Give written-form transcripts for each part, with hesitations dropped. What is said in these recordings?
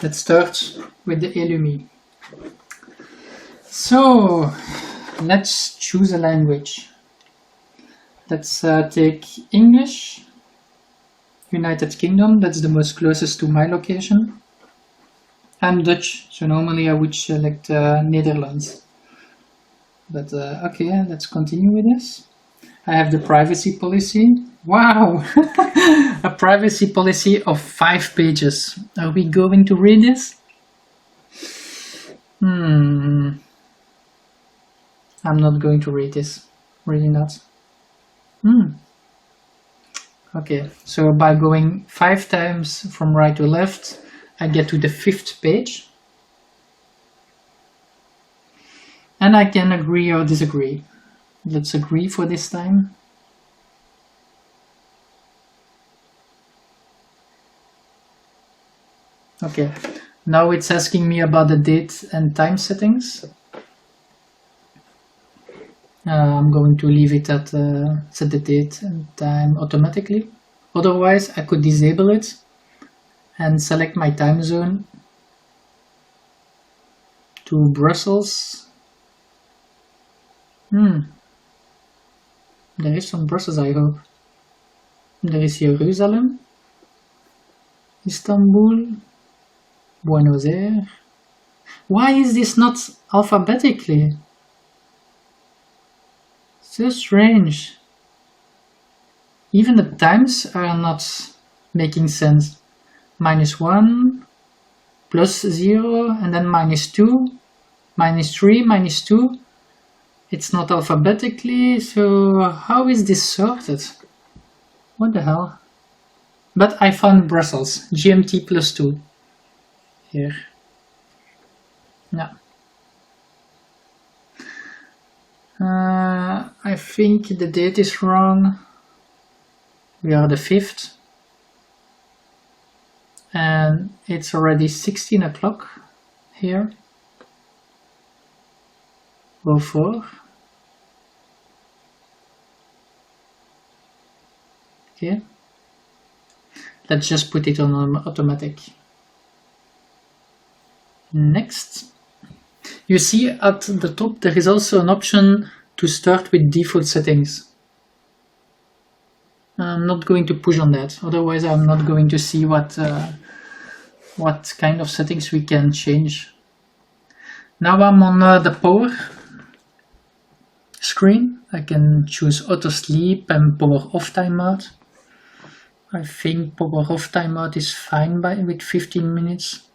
Let's start with the Lumi. So let's choose a language. Let's take English, United Kingdom, that's the most closest to my location. I'm Dutch, so normally I would select Netherlands. But okay, let's continue with this. I have the privacy policy. Wow! A privacy policy of 5 pages. Are we going to read this? I'm not going to read this. Really not. Okay, so by going 5 times from right to left, I get to the 5th page. And I can agree or disagree. Let's agree for this time. Okay, now it's asking me about the date and time settings. I'm going to leave it at set the date and time automatically. Otherwise, I could disable it and select my time zone to Brussels. There is some Brussels, I hope. There is Jerusalem, Istanbul, Buenos Aires. Why is this not alphabetically? So strange. Even the times are not making sense. -1, +0, and then -2, -3, -2. It's not alphabetically, so how is this sorted? What the hell? But I found Brussels, GMT +2. Here. No. I think the date is wrong. We are the 5th. And it's already 16 o'clock here. 04. Okay. Let's just put it on automatic. Next. You see at the top there is also an option to start with default settings. I'm not going to push on that, otherwise I'm not going to see what kind of settings we can change. Now I'm on the power screen. I can choose auto sleep and power off timeout. I think power off timeout is fine with 15 minutes.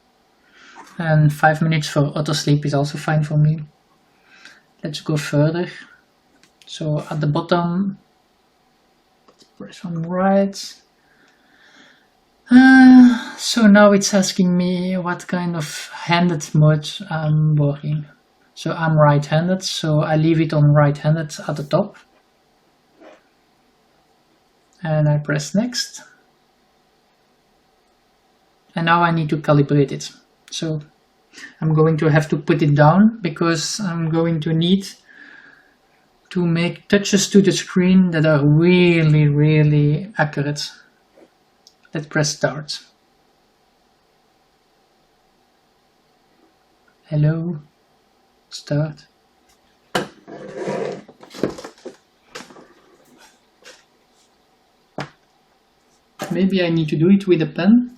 And 5 minutes for auto sleep is also fine for me. Let's go further. So at the bottom, let's press on right. So now it's asking me what kind of handed mode I'm working. So I'm right-handed, so I leave it on right-handed at the top. And I press next. And now I need to calibrate it. So I'm going to have to put it down because I'm going to need to make touches to the screen that are really, really accurate. Let's press start. Hello, start. Maybe I need to do it with a pen.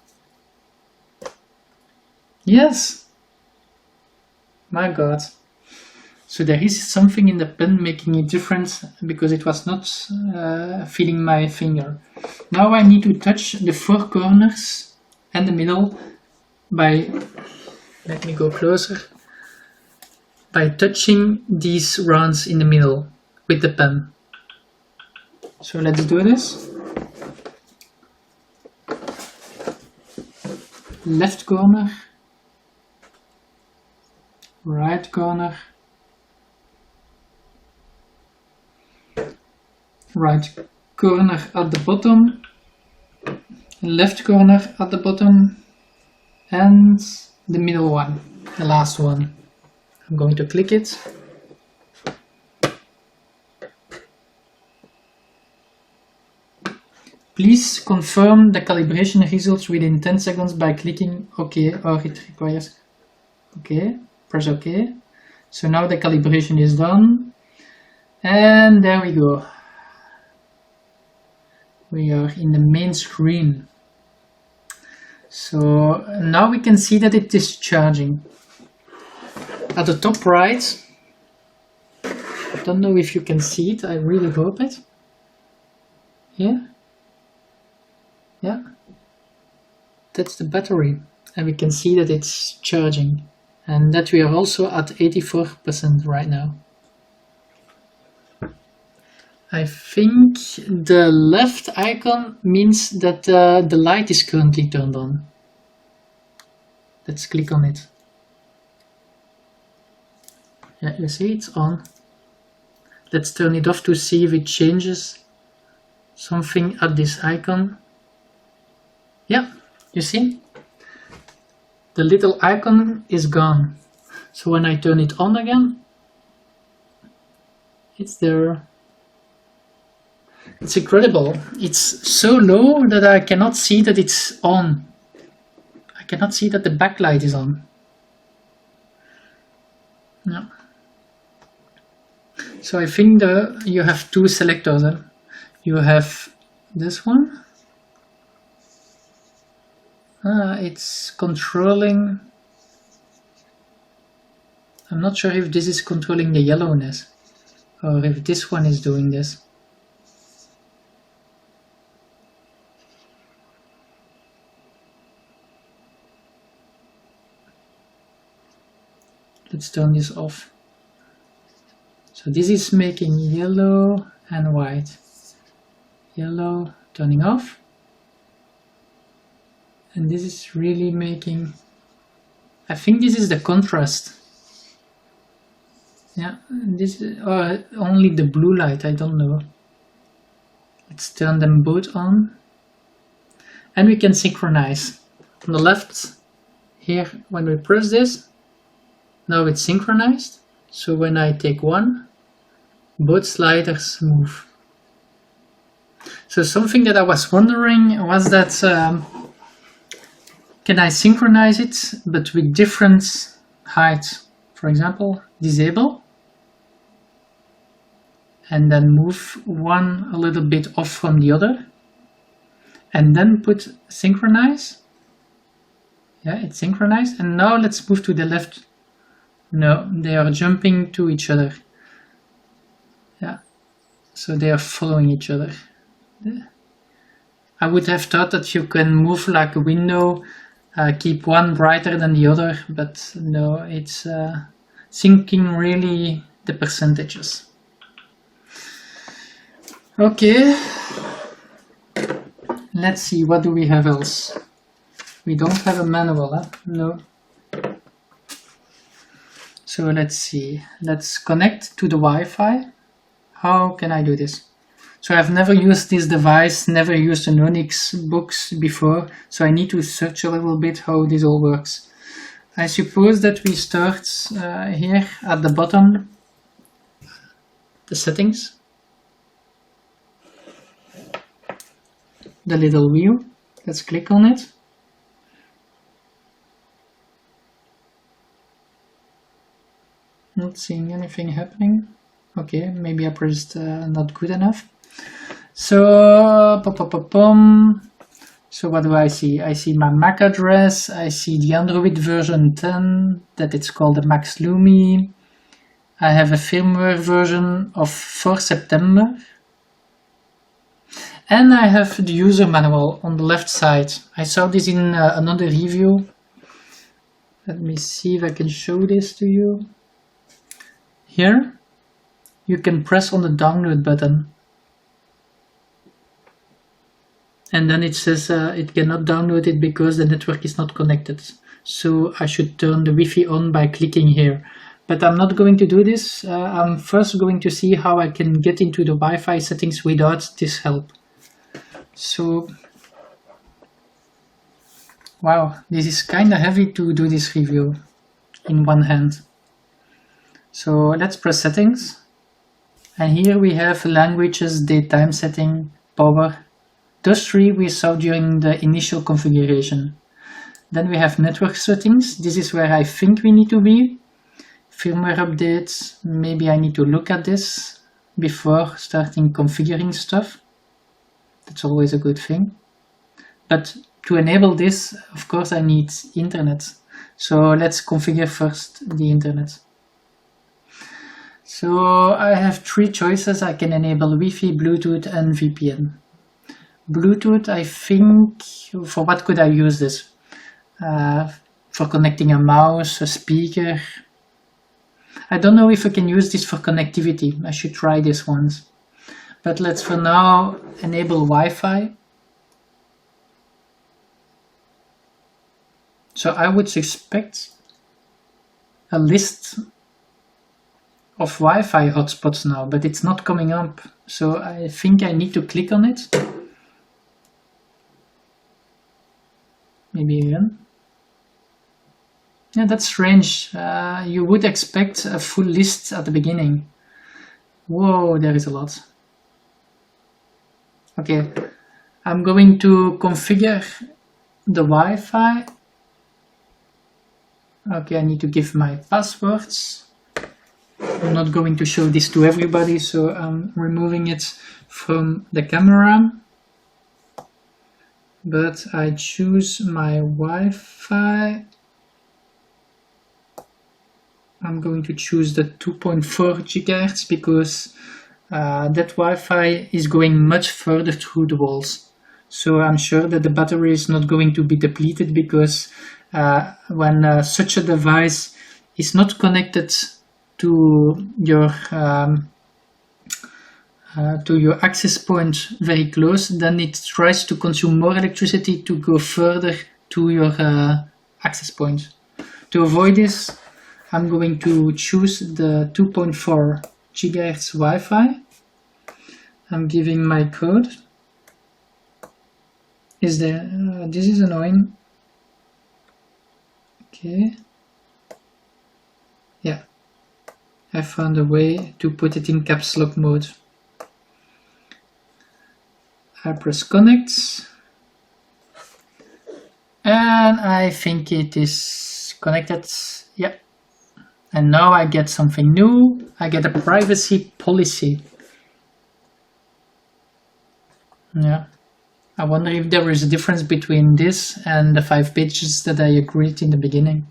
Yes! My god. So there is something in the pen making it different because it was not feeling my finger. Now I need to touch the 4 corners and the middle by, let me go closer, by touching these rounds in the middle with the pen. So let's do this. Left corner. Right corner, right corner at the bottom, left corner at the bottom, and the middle one, the last one. I'm going to click it. Please confirm the calibration results within 10 seconds by clicking OK, or it requires OK. Press OK. So now the calibration is done. And there we go. We are in the main screen. So now we can see that it is charging. At the top right, I don't know if you can see it, I really hope it. Here. Yeah. That's the battery. And we can see that it's charging. And that we are also at 84% right now. I think the left icon means that the light is currently turned on. Let's click on it. Yeah, you see it's on. Let's turn it off to see if it changes something at this icon. Yeah, you see? The little icon is gone. So when I turn it on again, it's there. It's incredible. It's so low that I cannot see that it's on. I cannot see that the backlight is on. No. So I think you have two selectors. You have this one. It's controlling. I'm not sure if this is controlling the yellowness or if this one is doing this. Let's turn this off. So this is making yellow and white. Yellow turning off. And this is really making, I think this is the contrast. Yeah, this is only the blue light, I don't know. Let's turn them both on. And we can synchronize. On the left here, when we press this, now it's synchronized. So when I take one, both sliders move. So something that I was wondering was that can I synchronize it but with different heights? For example, disable and then move one a little bit off from the other and then put synchronize. Yeah, it's synchronized. And now let's move to the left. No, they are jumping to each other. Yeah, so they are following each other. I would have thought that you can move like a window, keep one brighter than the other, but no, it's syncing really the percentages. Okay, let's see, what do we have else? We don't have a manual, huh? No. So let's see, let's connect to the Wi-Fi. How can I do this? So I've never used this device, never used an Onyx box before, so I need to search a little bit how this all works. I suppose that we start here at the bottom, the settings, the little wheel. Let's click on it. Not seeing anything happening. Okay, maybe I pressed not good enough. So, so what do I see? I see my MAC address. I see the Android version 10, that it's called the Max Lumi. I have a firmware version of 4 September. And I have the user manual on the left side. I saw this in another review. Let me see if I can show this to you. Here, you can press on the download button. And then it says it cannot download it because the network is not connected. So I should turn the Wi-Fi on by clicking here. But I'm not going to do this. I'm first going to see how I can get into the Wi-Fi settings without this help. So, wow, this is kind of heavy to do this review in one hand. So let's press settings. And here we have languages, daytime setting, power, Those three we saw during the initial configuration. Then we have network settings. This is where I think we need to be. Firmware updates, maybe I need to look at this before starting configuring stuff. That's always a good thing. But to enable this, of course, I need internet. So let's configure first the internet. So I have three choices. I can enable Wi-Fi, Bluetooth and VPN. Bluetooth, I think, for what could I use this? For connecting a mouse, a speaker. I don't know if I can use this for connectivity. I should try this once. But let's for now enable Wi-Fi. So I would expect a list of Wi-Fi hotspots now, but it's not coming up. So I think I need to click on it. Maybe again. Yeah, that's strange. You would expect a full list at the beginning. Whoa, there is a lot. Okay, I'm going to configure the Wi-Fi. Okay, I need to give my passwords. I'm not going to show this to everybody, so I'm removing it from the camera. But I choose my Wi-Fi. I'm going to choose the 2.4 GHz because that Wi-Fi is going much further through the walls. So I'm sure that the battery is not going to be depleted because when such a device is not connected to your access point very close, then it tries to consume more electricity to go further to your access point. To avoid this, I'm going to choose the 2.4 GHz Wi-Fi. I'm giving my code. Is there? This is annoying. Okay. Yeah. I found a way to put it in caps lock mode. I press connect. And I think it is connected. Yeah. And now I get something new. I get a privacy policy. Yeah. I wonder if there is a difference between this and the 5 pages that I agreed in the beginning.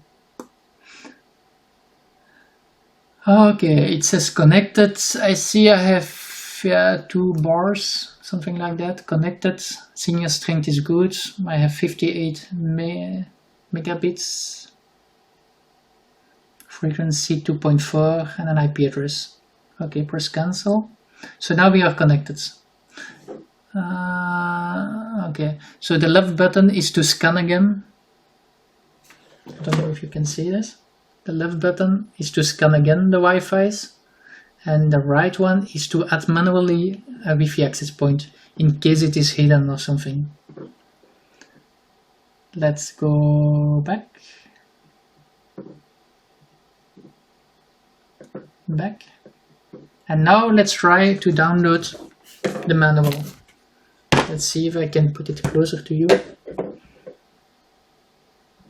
Okay, it says connected. I see I have 2 bars, something like that. Connected. Signal strength is good. I have 58 megabits. Frequency 2.4 and an IP address. Okay, press cancel. So now we are connected. Okay, so the left button is to scan again. I don't know if you can see this. The left button is to scan again the Wi-Fi's, and the right one is to add manually a Wi-Fi access point in case it is hidden or something. Let's go back. And now let's try to download the manual. Let's see if I can put it closer to you.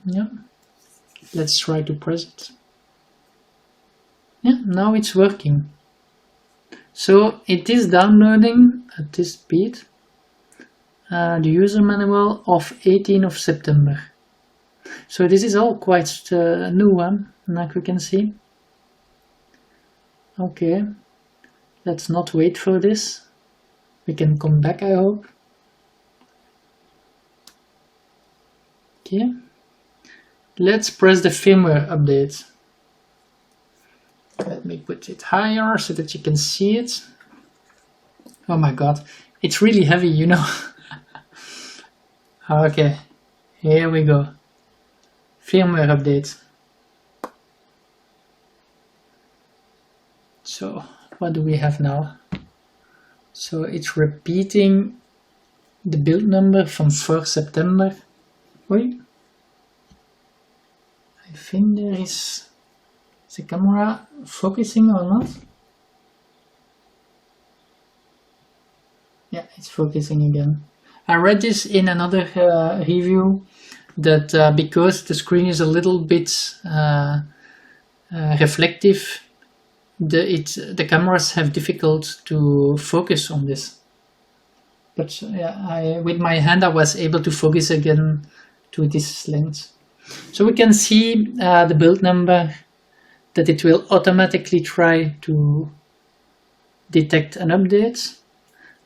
Yeah. Let's try to press it. Yeah, now it's working. So it is downloading at this speed the user manual of 18th of September. So this is all quite new one, like we can see. Okay, let's not wait for this. We can come back, I hope. Okay, let's press the firmware update. Let me put it higher so that you can see it. Oh my god, it's really heavy, you know. Okay, here we go. Firmware update. So what do we have now? So it's repeating the build number from 4th September. Wait, I think there is the camera focusing or not? Yeah, it's focusing again. I read this in another review that because the screen is a little bit reflective, the cameras have difficult to focus on this. But yeah, with my hand I was able to focus again to this length. So we can see the build number, that it will automatically try to detect an update.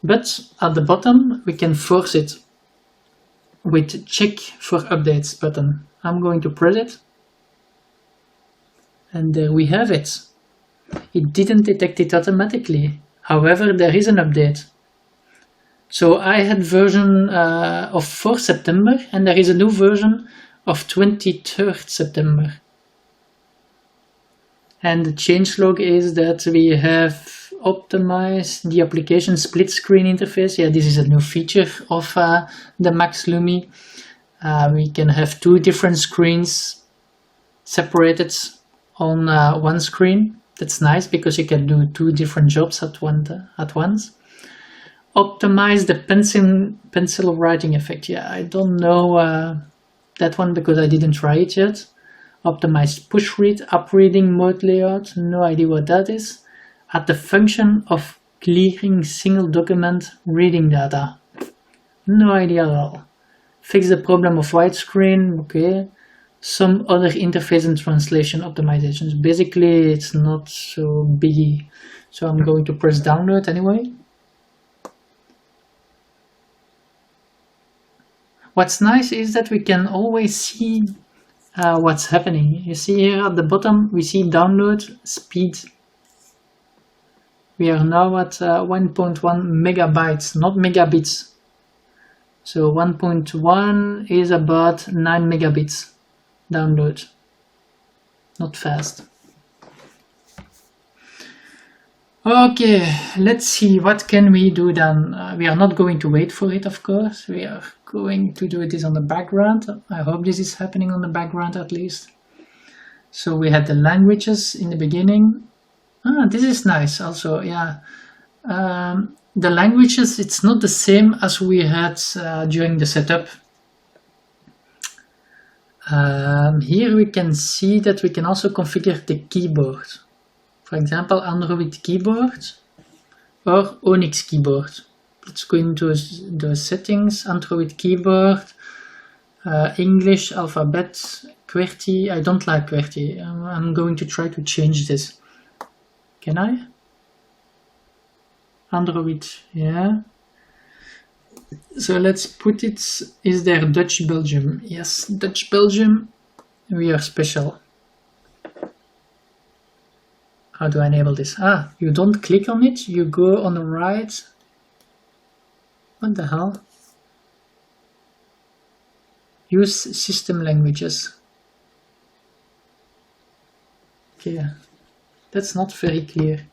But at the bottom we can force it with check for updates button. I'm going to press it. And there we have it. It didn't detect it automatically. However, there is an update. So I had version of 4 September and there is a new version of 23rd September. And the changelog is that we have optimized the application split screen interface. Yeah, this is a new feature of the Max Lumi. We can have 2 different screens separated on one screen. That's nice because you can do 2 different jobs at once. Optimize the pencil writing effect. Yeah, I don't know that one because I didn't try it yet. Optimize push read, up reading mode layout. No idea what that is. Add the function of clearing single document reading data. No idea at all. Fix the problem of widescreen. Okay. Some other interface and translation optimizations. Basically, it's not so biggie. So I'm going to press download anyway. What's nice is that we can always see what's happening. You see here at the bottom, we see download speed. We are now at 1.1 megabytes, not megabits. So 1.1 is about 9 megabits. Download, not fast. Okay, let's see what can we do then. We are not going to wait for it, of course. We are going to do this on the background. I hope this is happening on the background at least. So we had the languages in the beginning. This is nice also, yeah. The languages, it's not the same as we had during the setup. Here we can see that we can also configure the keyboard. For example, Android keyboard or Onyx keyboard. Let's go into the settings, Android keyboard, English alphabet, QWERTY. I don't like QWERTY. I'm going to try to change this. Can I? Android, yeah. So let's put it, is there Dutch Belgium? Yes, Dutch Belgium, we are special. How do I enable this? You don't click on it, you go on the right. What the hell? Use system languages. Okay, that's not very clear.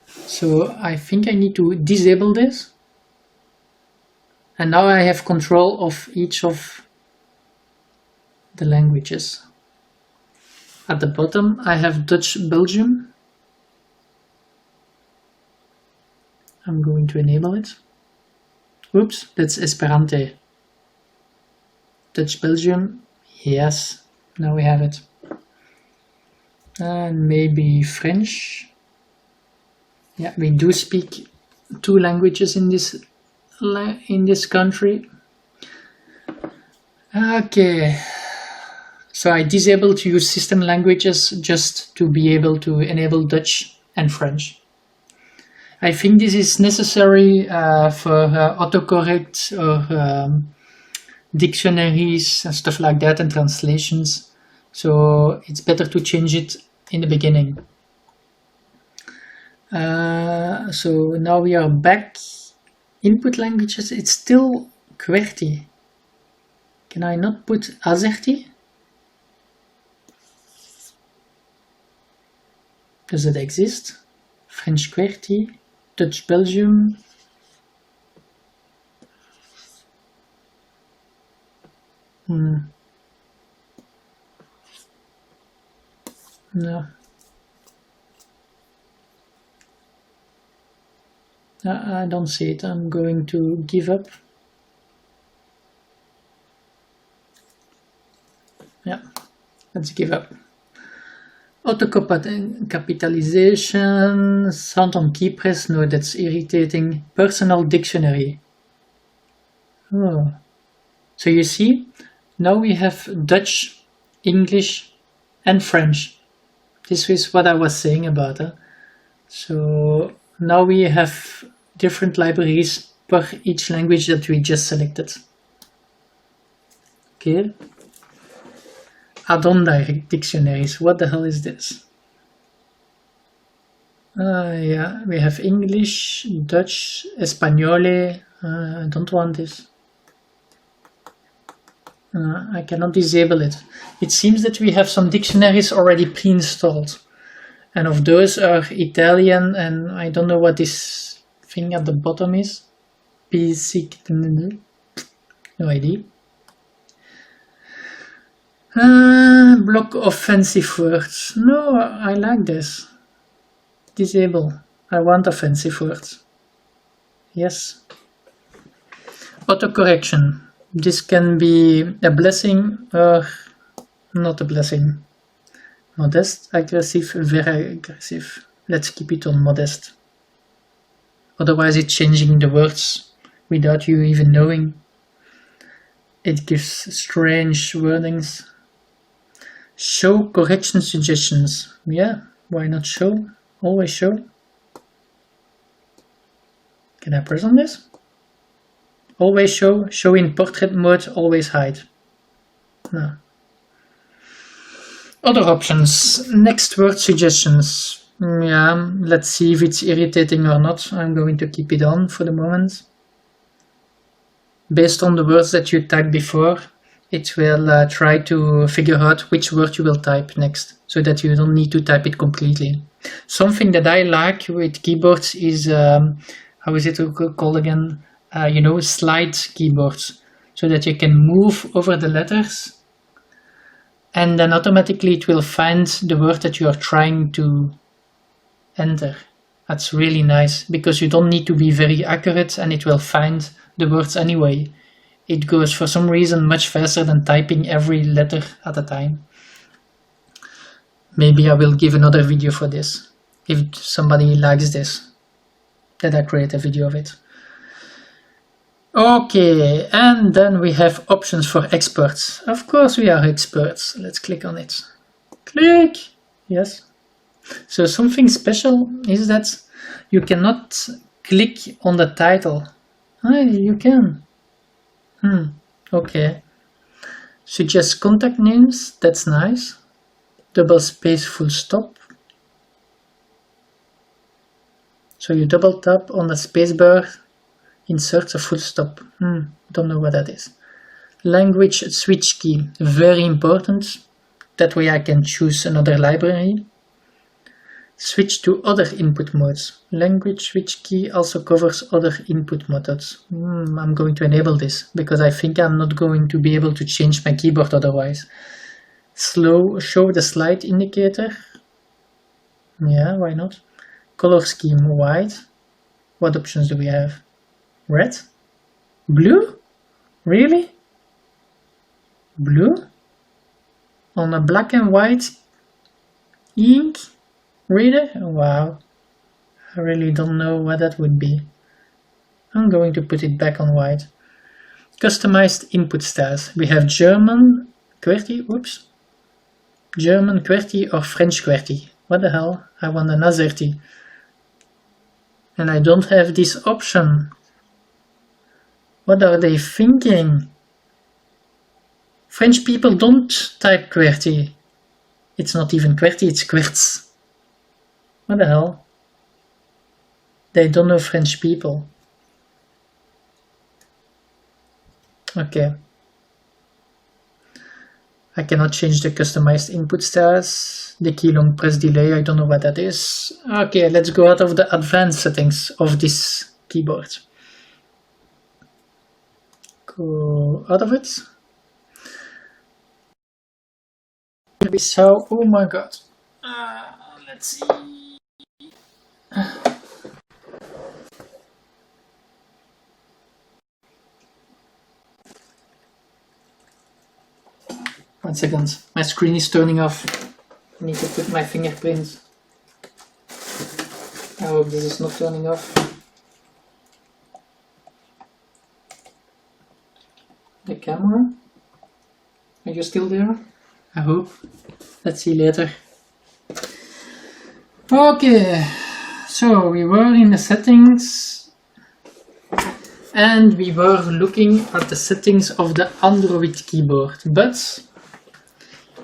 So I think I need to disable this. And now I have control of each of the languages. At the bottom I have Dutch Belgium. I'm going to enable it. Oops, that's Esperanto. Dutch Belgium, yes, now we have it. And maybe French. Yeah, we do speak 2 languages in this country. Okay, so I disabled to use system languages just to be able to enable Dutch and French. I think this is necessary for autocorrect or dictionaries and stuff like that and translations. So it's better to change it in the beginning. So now we are back. Input languages, it's still QWERTY. Can I not put AZERTY? Does it exist? French QWERTY, Dutch Belgium. No. I don't see it. I'm going to give up. Yeah, let's give up. Auto capitalization, sound on key press, no, that's irritating. Personal dictionary. Oh. So you see, now we have Dutch, English, and French. This is what I was saying about it. So now we have different libraries per each language that we just selected. Okay. Add-on direct dictionaries. What the hell is this? Yeah, we have English, Dutch, Espagnole. I don't want this. I cannot disable it. It seems that we have some dictionaries already pre-installed. And of those are Italian, and I don't know what this thing at the bottom is. Basic, no idea. Block offensive words. No, I like this. Disable. I want offensive words. Yes. Autocorrection. This can be a blessing or not a blessing. Modest, aggressive, very aggressive. Let's keep it on modest. Otherwise it's changing the words without you even knowing. It gives strange wordings. Show correction suggestions. Yeah, why not show? Always show. Can I press on this? Always show. Show in portrait mode, always hide. No. Other options. Next word suggestions. Yeah, let's see if it's irritating or not. I'm going to keep it on for the moment. Based on the words that you typed before, it will try to figure out which word you will type next, so that you don't need to type it completely. Something that I like with keyboards is, how is it called again? You know, slide keyboards, so that you can move over the letters and then automatically it will find the word that you are trying to enter. That's really nice, because you don't need to be very accurate and it will find the words anyway. It goes for some reason much faster than typing every letter at a time. Maybe I will give another video for this, if somebody likes this, that I create a video of it. Okay, and then we have options for experts. Of course we are experts. Let's click on it. Click! Yes. So something special is that you cannot click on the title. You can. Okay. Suggest contact names. That's nice. Double space full stop. So you double tap on the spacebar. Insert a full stop. Don't know what that is. Language switch key. Very important. That way I can choose another library. Switch to other input modes. Language switch key also covers other input methods. I'm going to enable this because I think I'm not going to be able to change my keyboard otherwise. Show the slide indicator. Yeah, why not? Color scheme white. What options do we have? Red? Blue? Really? Blue? On a black and white ink reader? Wow. I really don't know what that would be. I'm going to put it back on white. Customized input styles. We have German, QWERTY, oops. German, QWERTY or French QWERTY. What the hell? I want an AZERTY. And I don't have this option. What are they thinking? French people don't type QWERTY. It's not even QWERTY, it's QWERTZ. What the hell? They don't know French people. Okay. I cannot change the customized input styles. The key long press delay, I don't know what that is. Okay, let's go out of the advanced settings of this keyboard. Go out of it. So, oh my god. Let's see. What second, my screen is turning off. I need to put my fingerprint. I hope this is not turning off. The camera. Are you still there? I hope. Let's see later. Okay, so we were in the settings and we were looking at the settings of the Android keyboard, but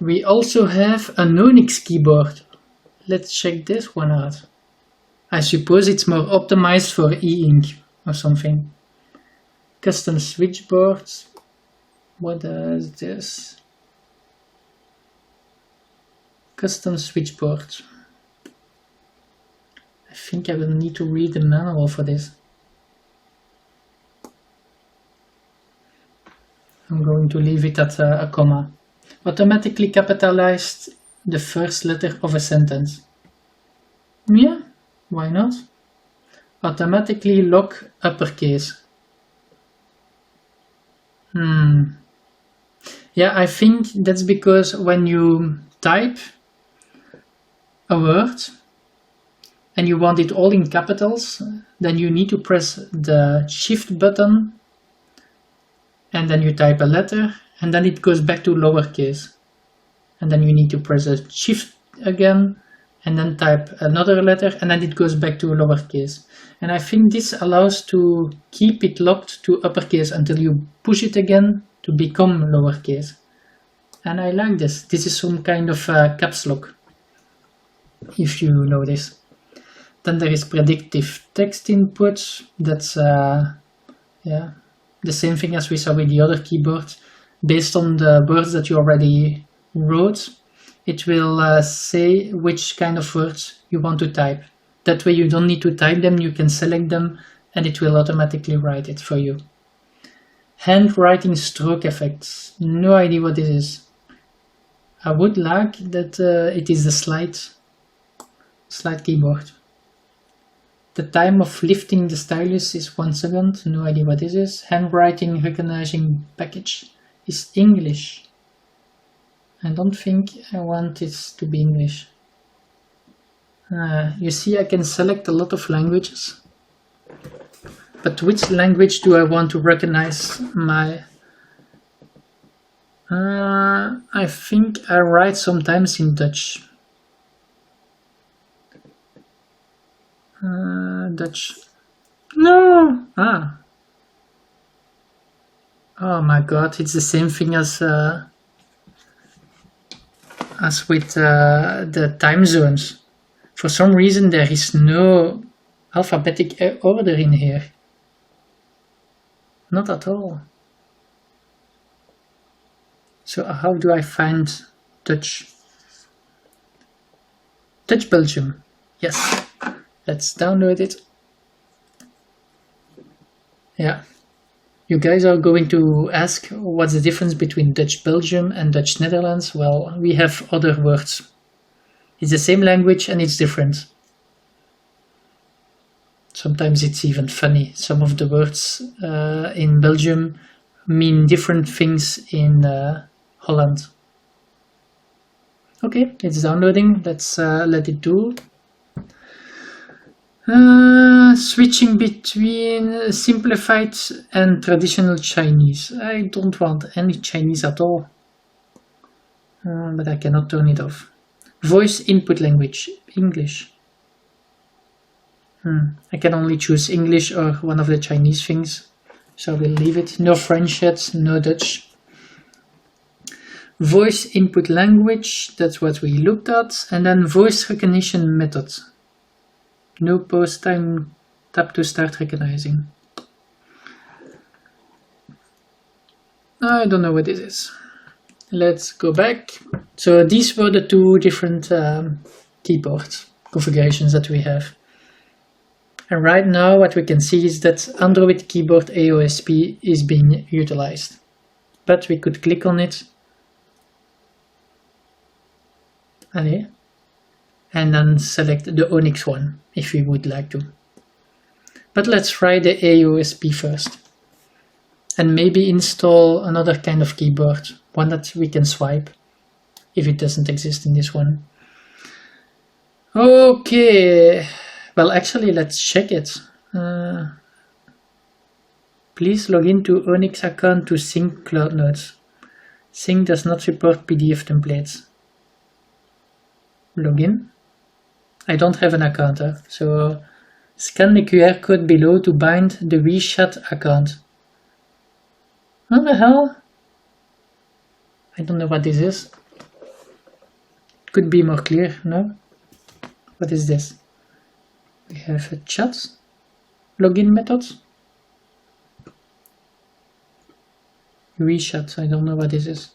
we also have an Onyx keyboard. Let's check this one out. I suppose it's more optimized for e-ink or something. Custom switchboard. What is this? Custom switchboard. I think I will need to read the manual for this. I'm going to leave it at a comma. Automatically capitalized the first letter of a sentence. Yeah, why not? Automatically lock uppercase. Yeah, I think that's because when you type a word and you want it all in capitals, then you need to press the shift button and then you type a letter and then it goes back to lowercase. And then you need to press a shift again and then type another letter and then it goes back to lowercase. And I think this allows to keep it locked to uppercase until you push it again to become lowercase. And I like this. This is some kind of caps lock, if you know this. Then there is predictive text input. That's yeah, the same thing as we saw with the other keyboard. Based on the words that you already wrote, it will say which kind of words you want to type. That way you don't need to type them, you can select them and it will automatically write it for you. Handwriting stroke effects. No idea what this is. I would like that it is the slide keyboard. The time of lifting the stylus is 1 second. No idea what this is. Handwriting recognizing package is English. I don't think I want it to be English. You see, I can select a lot of languages. But which language do I want to recognize my... I think I write sometimes in Dutch. Dutch. No! Ah. Oh my god, it's the same thing as with the time zones. For some reason there is no alphabetic order in here. Not at all. So how do I find Dutch? Dutch Belgium. Yes. Let's download it. Yeah. You guys are going to ask what's the difference between Dutch Belgium and Dutch Netherlands. Well, we have other words. It's the same language and it's different. Sometimes it's even funny. Some of the words in Belgium mean different things in Holland. Okay, it's downloading. Let's let it do. Switching between simplified and traditional Chinese. I don't want any Chinese at all. But I cannot turn it off. Voice input language, English. I can only choose English or one of the Chinese things. So we'll leave it. No French yet, no Dutch. Voice input language, that's what we looked at. And then voice recognition method. No pause time, tap to start recognizing. I don't know what this is. Let's go back. So these were the two different keyboard configurations that we have. And right now what we can see is that Android keyboard AOSP is being utilized. But we could click on it. Allez. And then select the Onyx one if we would like to. But let's try the AOSP first. And maybe install another kind of keyboard, one that we can swipe. if it doesn't exist in this one. Okay, well actually let's check it. Please log into Onyx account to sync cloud notes. Sync does not support PDF templates. Login. I don't have an account, so scan the QR code below to bind the WeChat account. What the hell? I don't know what this is. Could be more clear, no? What is this? We have a chat login method. WeChat, I don't know what this is.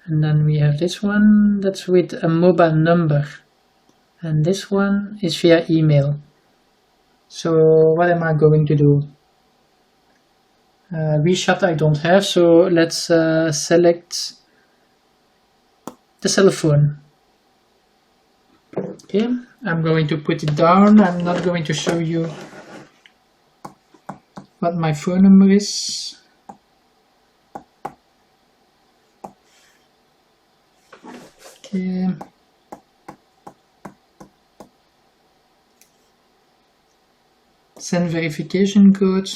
And then we have this one that's with a mobile number. And this one is via email. So what am I going to do? WeChat I don't have, so let's select the cell phone. Okay, I'm going to put it down. I'm not going to show you what my phone number is. Okay. Send verification code.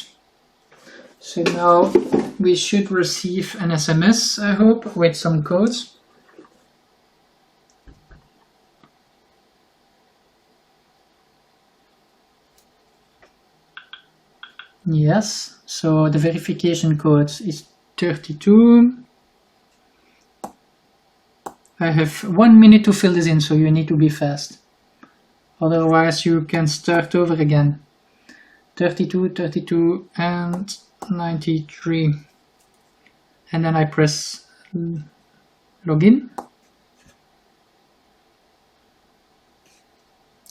So now we should receive an SMS, I hope, with some code. Yes, so the verification code is 32. I have 1 minute to fill this in, so you need to be fast. Otherwise you can start over again. 32, 32 and 93. And then I press login.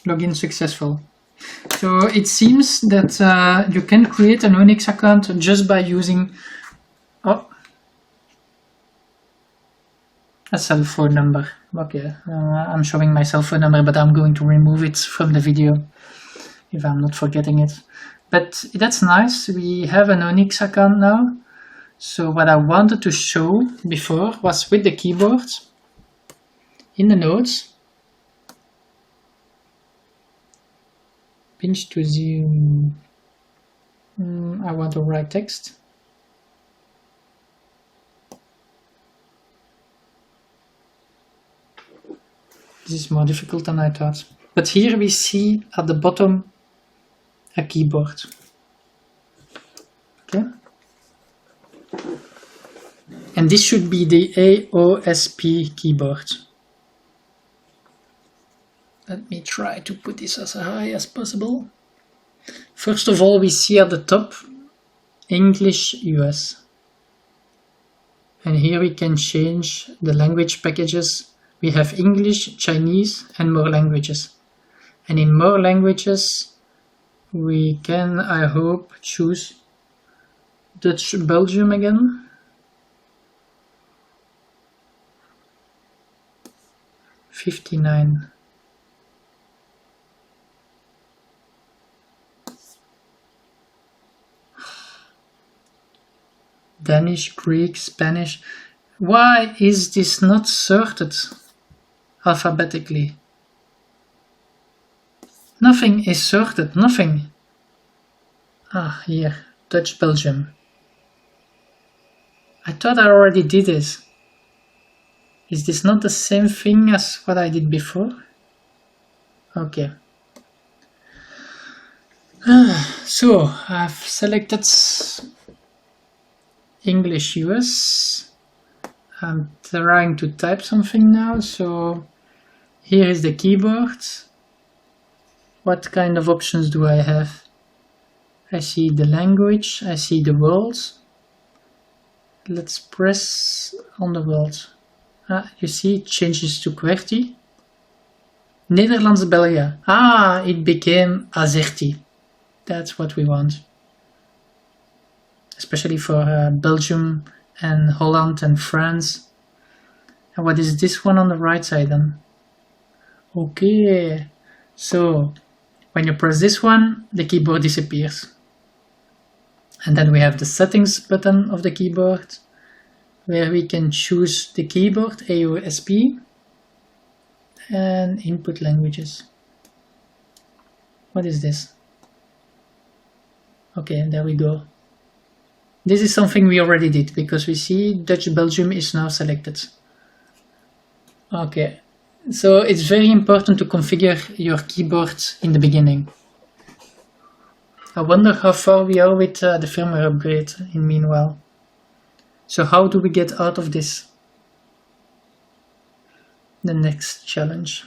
Login successful. So it seems that you can create an Onyx account just by using a cell phone number. Okay, I'm showing my cell phone number, but I'm going to remove it from the video if I'm not forgetting it. But that's nice, we have an Onyx account now. So what I wanted to show before was with the keyboard in the notes. Pinch to zoom. I want to write text. This is more difficult than I thought. But here we see at the bottom a keyboard. Okay. And this should be the AOSP keyboard. Let me try to put this as high as possible. First of all, we see at the top English US. And here we can change the language packages. We have English, Chinese and more languages. And in more languages we can, I hope, choose Dutch Belgium again. $59. Danish, Greek, Spanish. Why is this not sorted alphabetically? Nothing is sorted, nothing. Ah, here, Dutch Belgium. I thought I already did this. Is this not the same thing as what I did before? Okay. So, I've selected English US. I'm trying to type something now, so here is the keyboard. What kind of options do I have? I see the language, I see the world. Let's press on the world. You see it changes to QWERTY. Nederlands België. Ah, it became AZERTY. That's what we want. Especially for Belgium and Holland and France. And what is this one on the right side then? Okay, so when you press this one, the keyboard disappears. And then we have the settings button of the keyboard. where we can choose the keyboard, AOSP, and input languages. What is this? Okay, there we go. This is something we already did, because we see Dutch Belgium is now selected. Okay, so it's very important to configure your keyboard in the beginning. I wonder how far we are with the firmware upgrade in meanwhile. So how do we get out of this? The next challenge.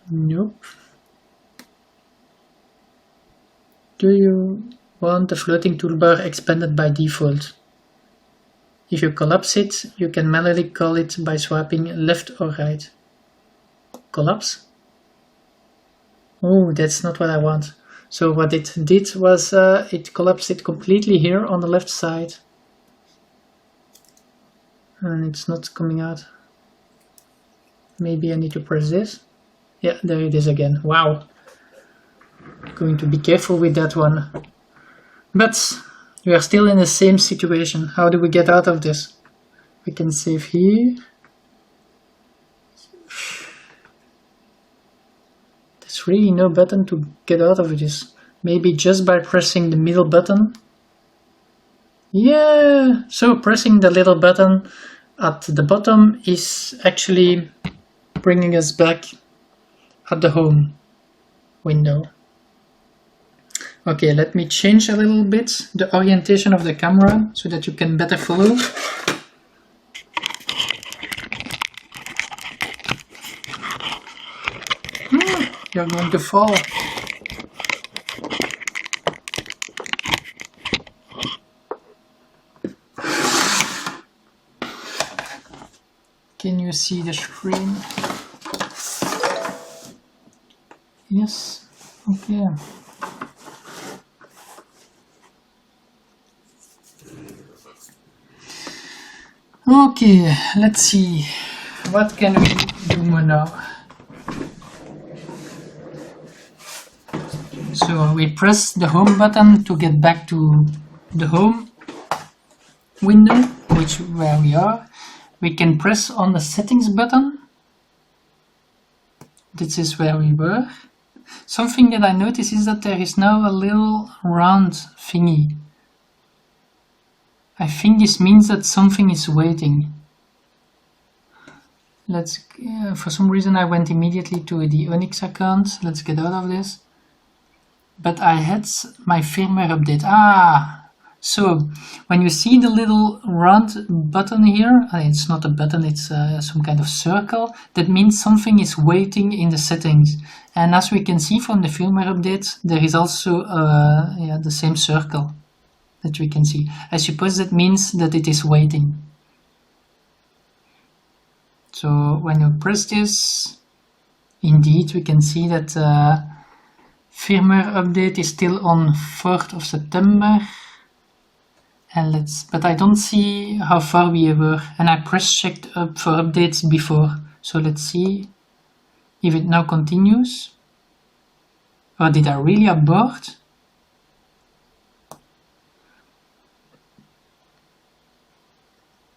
Nope. Do you want the floating toolbar expanded by default? If you collapse it, you can manually call it by swiping left or right. Collapse? Oh, that's not what I want. So what it did was it collapsed it completely here on the left side. And it's not coming out. Maybe I need to press this. Yeah, there it is again. Wow. Going to be careful with that one. But we are still in the same situation. How do we get out of this? We can save here. There's really no button to get out of this. Maybe just by pressing the middle button. Yeah, so pressing the little button at the bottom is actually bringing us back at the home window. Okay, let me change a little bit the orientation of the camera so that you can better follow. You're going to fall. Can you see the screen? Yes, okay. Okay, let's see. What can we do now? So we press the home button to get back to the home window, where we are. We can press on the settings button. This is where we were. Something that I notice is that there is now a little round thingy. I think this means that something is waiting. Let's, for some reason I went immediately to the Onyx account. Let's get out of this. But I had my firmware update. So when you see the little round button here, it's not a button, it's some kind of circle. That means something is waiting in the settings. And as we can see from the firmware update, there is also the same circle that we can see. I suppose that means that it is waiting. So when you press this, indeed we can see that firmware update is still on 4th of September. And but I don't see how far we were, and I checked up for updates before. So let's see if it now continues. Or did I really abort?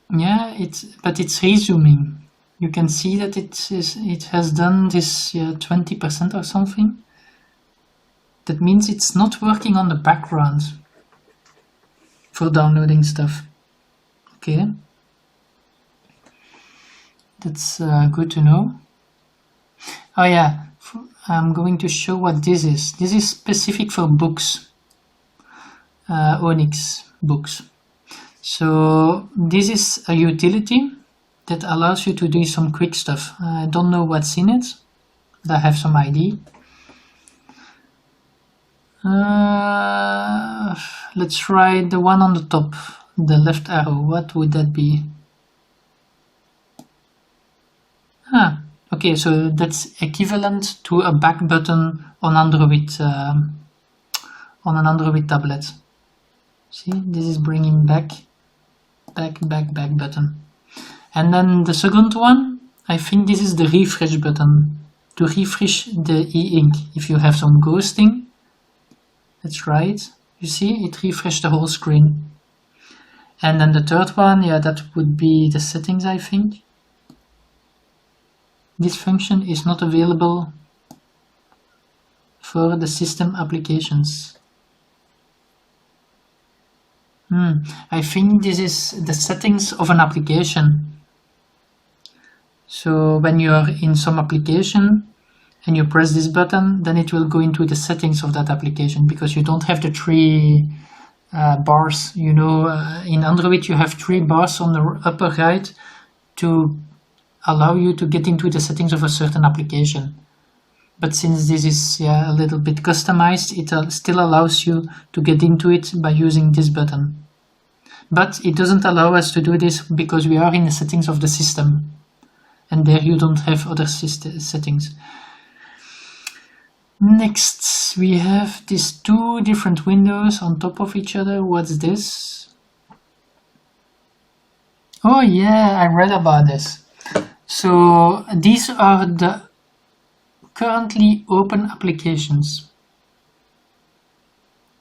Yeah, but it's resuming. You can see that it has done this 20% or something. That means it's not working on the background for downloading stuff. Okay, that's good to know. Oh yeah, I'm going to show what this is. This is specific for books, Onyx books. So this is a utility that allows you to do some quick stuff. I don't know what's in it, but I have some ID. Let's try the one on the top, the left arrow. What would that be? Okay, so that's equivalent to a back button on Android, on an Android tablet. See, this is bringing back button. And then the second one, I think this is the refresh button to refresh the e-ink if you have some ghosting. Let's try it. You see, it refreshed the whole screen. And then the third one, yeah, that would be the settings, I think. This function is not available for the system applications. I think this is the settings of an application. So when you are in some application and you press this button, then it will go into the settings of that application, because you don't have the three bars. You know, in Android you have 3 bars on the upper right to allow you to get into the settings of a certain application. But since this is a little bit customized, it still allows you to get into it by using this button. But it doesn't allow us to do this because we are in the settings of the system, and there you don't have other settings. Next, we have these 2 different windows on top of each other. What's this? Oh yeah, I read about this. So these are the currently open applications.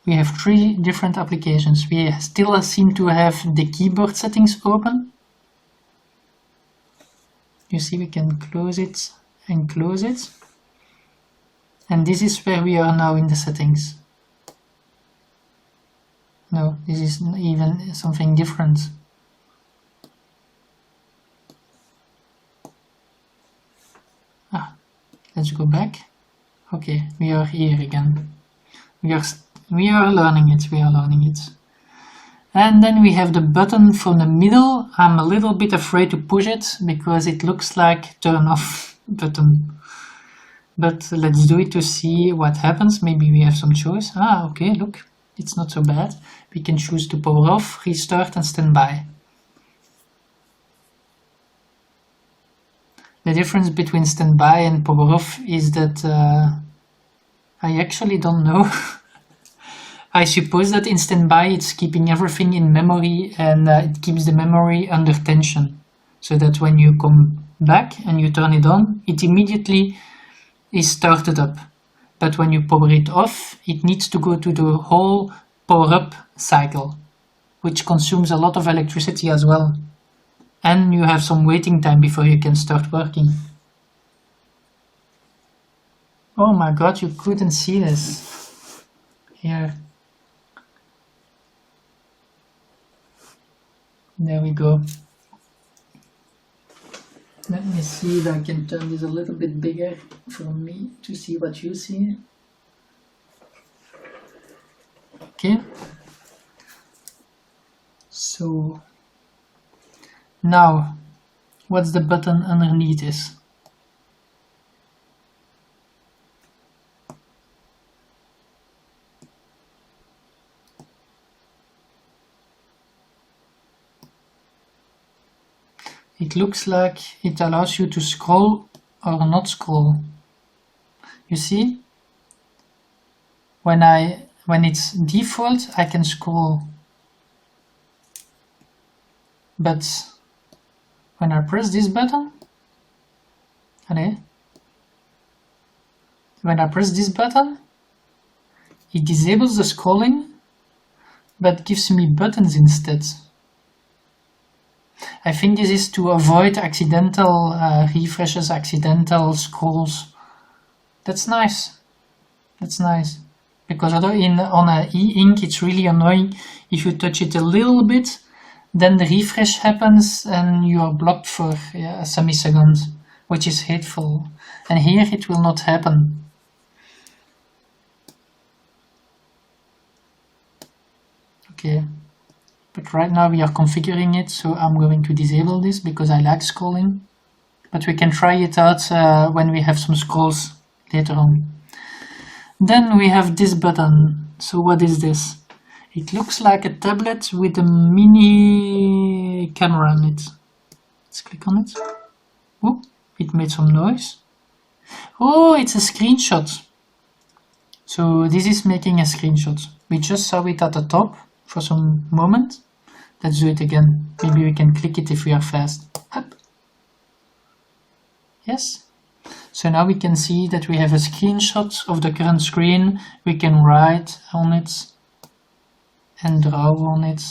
We have 3 different applications. We still seem to have the keyboard settings open. You see, we can close it and close it. And this is where we are now in the settings. No, this is even something different. Let's go back. Okay, we are here again. We are learning it. And then we have the button from the middle. I'm a little bit afraid to push it because it looks like turn off button. But let's do it to see what happens. Maybe we have some choice. Okay, look, it's not so bad. We can choose to power off, restart and standby. The difference between standby and power off is that I actually don't know. I suppose that in standby it's keeping everything in memory, and it keeps the memory under tension, so that when you come back and you turn it on, it immediately is started up. But when you power it off, it needs to go to the whole power up cycle, which consumes a lot of electricity as well. And you have some waiting time before you can start working. Oh my god, you couldn't see this. Here. There we go. Let me see if I can turn this a little bit bigger for me to see what you see. Okay. So now, what's the button underneath this? It looks like it allows you to scroll or not scroll. You see? When it's default, I can scroll. But when I press this button, when I press this button, it disables the scrolling, but gives me buttons instead. I think this is to avoid accidental refreshes, accidental scrolls. That's nice. That's nice. Because on a e-ink it's really annoying if you touch it a little bit, then the refresh happens and you are blocked for a semisecond, which is hateful. And here it will not happen. Okay. But right now we are configuring it, so I'm going to disable this because I like scrolling. But we can try it out when we have some scrolls later on. Then we have this button. So what is this? It looks like a tablet with a mini camera on it. Let's click on it. Oh, it made some noise. Oh, it's a screenshot. So this is making a screenshot. We just saw it at the top for some moment. Let's do it again. Maybe we can click it if we are fast. Up. Yes. So now we can see that we have a screenshot of the current screen. We can write on it and draw on it.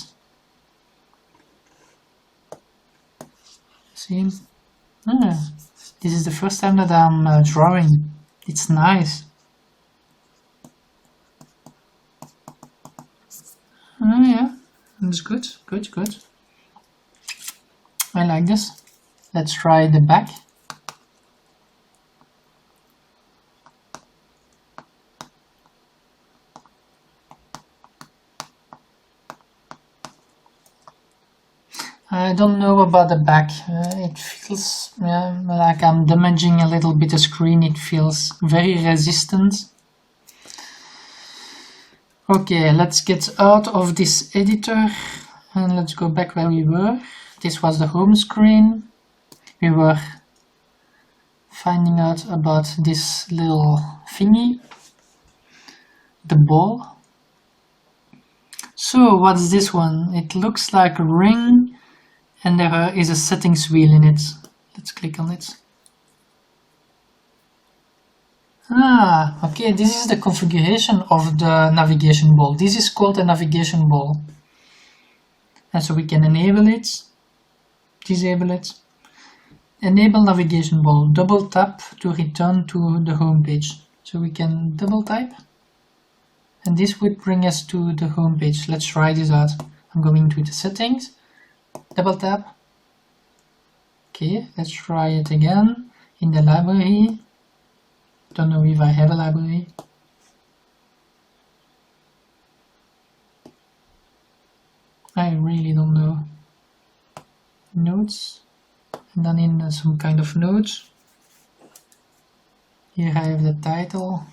See? Ah, this is the first time that I'm drawing. It's nice. Oh yeah, it's good, good, good. I like this. Let's try the back. I don't know about the back. It feels like I'm damaging a little bit the screen. It feels very resistant. Okay, let's get out of this editor and let's go back where we were. This was the home screen. We were finding out about this little thingy, the ball. So what's this one? It looks like a ring and there is a settings wheel in it. Let's click on it. Ah, okay, this is the configuration of the navigation ball. This is called a navigation ball. And so we can enable it, disable it. Enable navigation ball, double tap to return to the home page. So we can double type and this would bring us to the home page. Let's try this out. I'm going to the settings, double tap. Okay, let's try it again in the library. Don't know if I have a library. I really don't know. Notes, and then in some kind of notes. Here I have the title.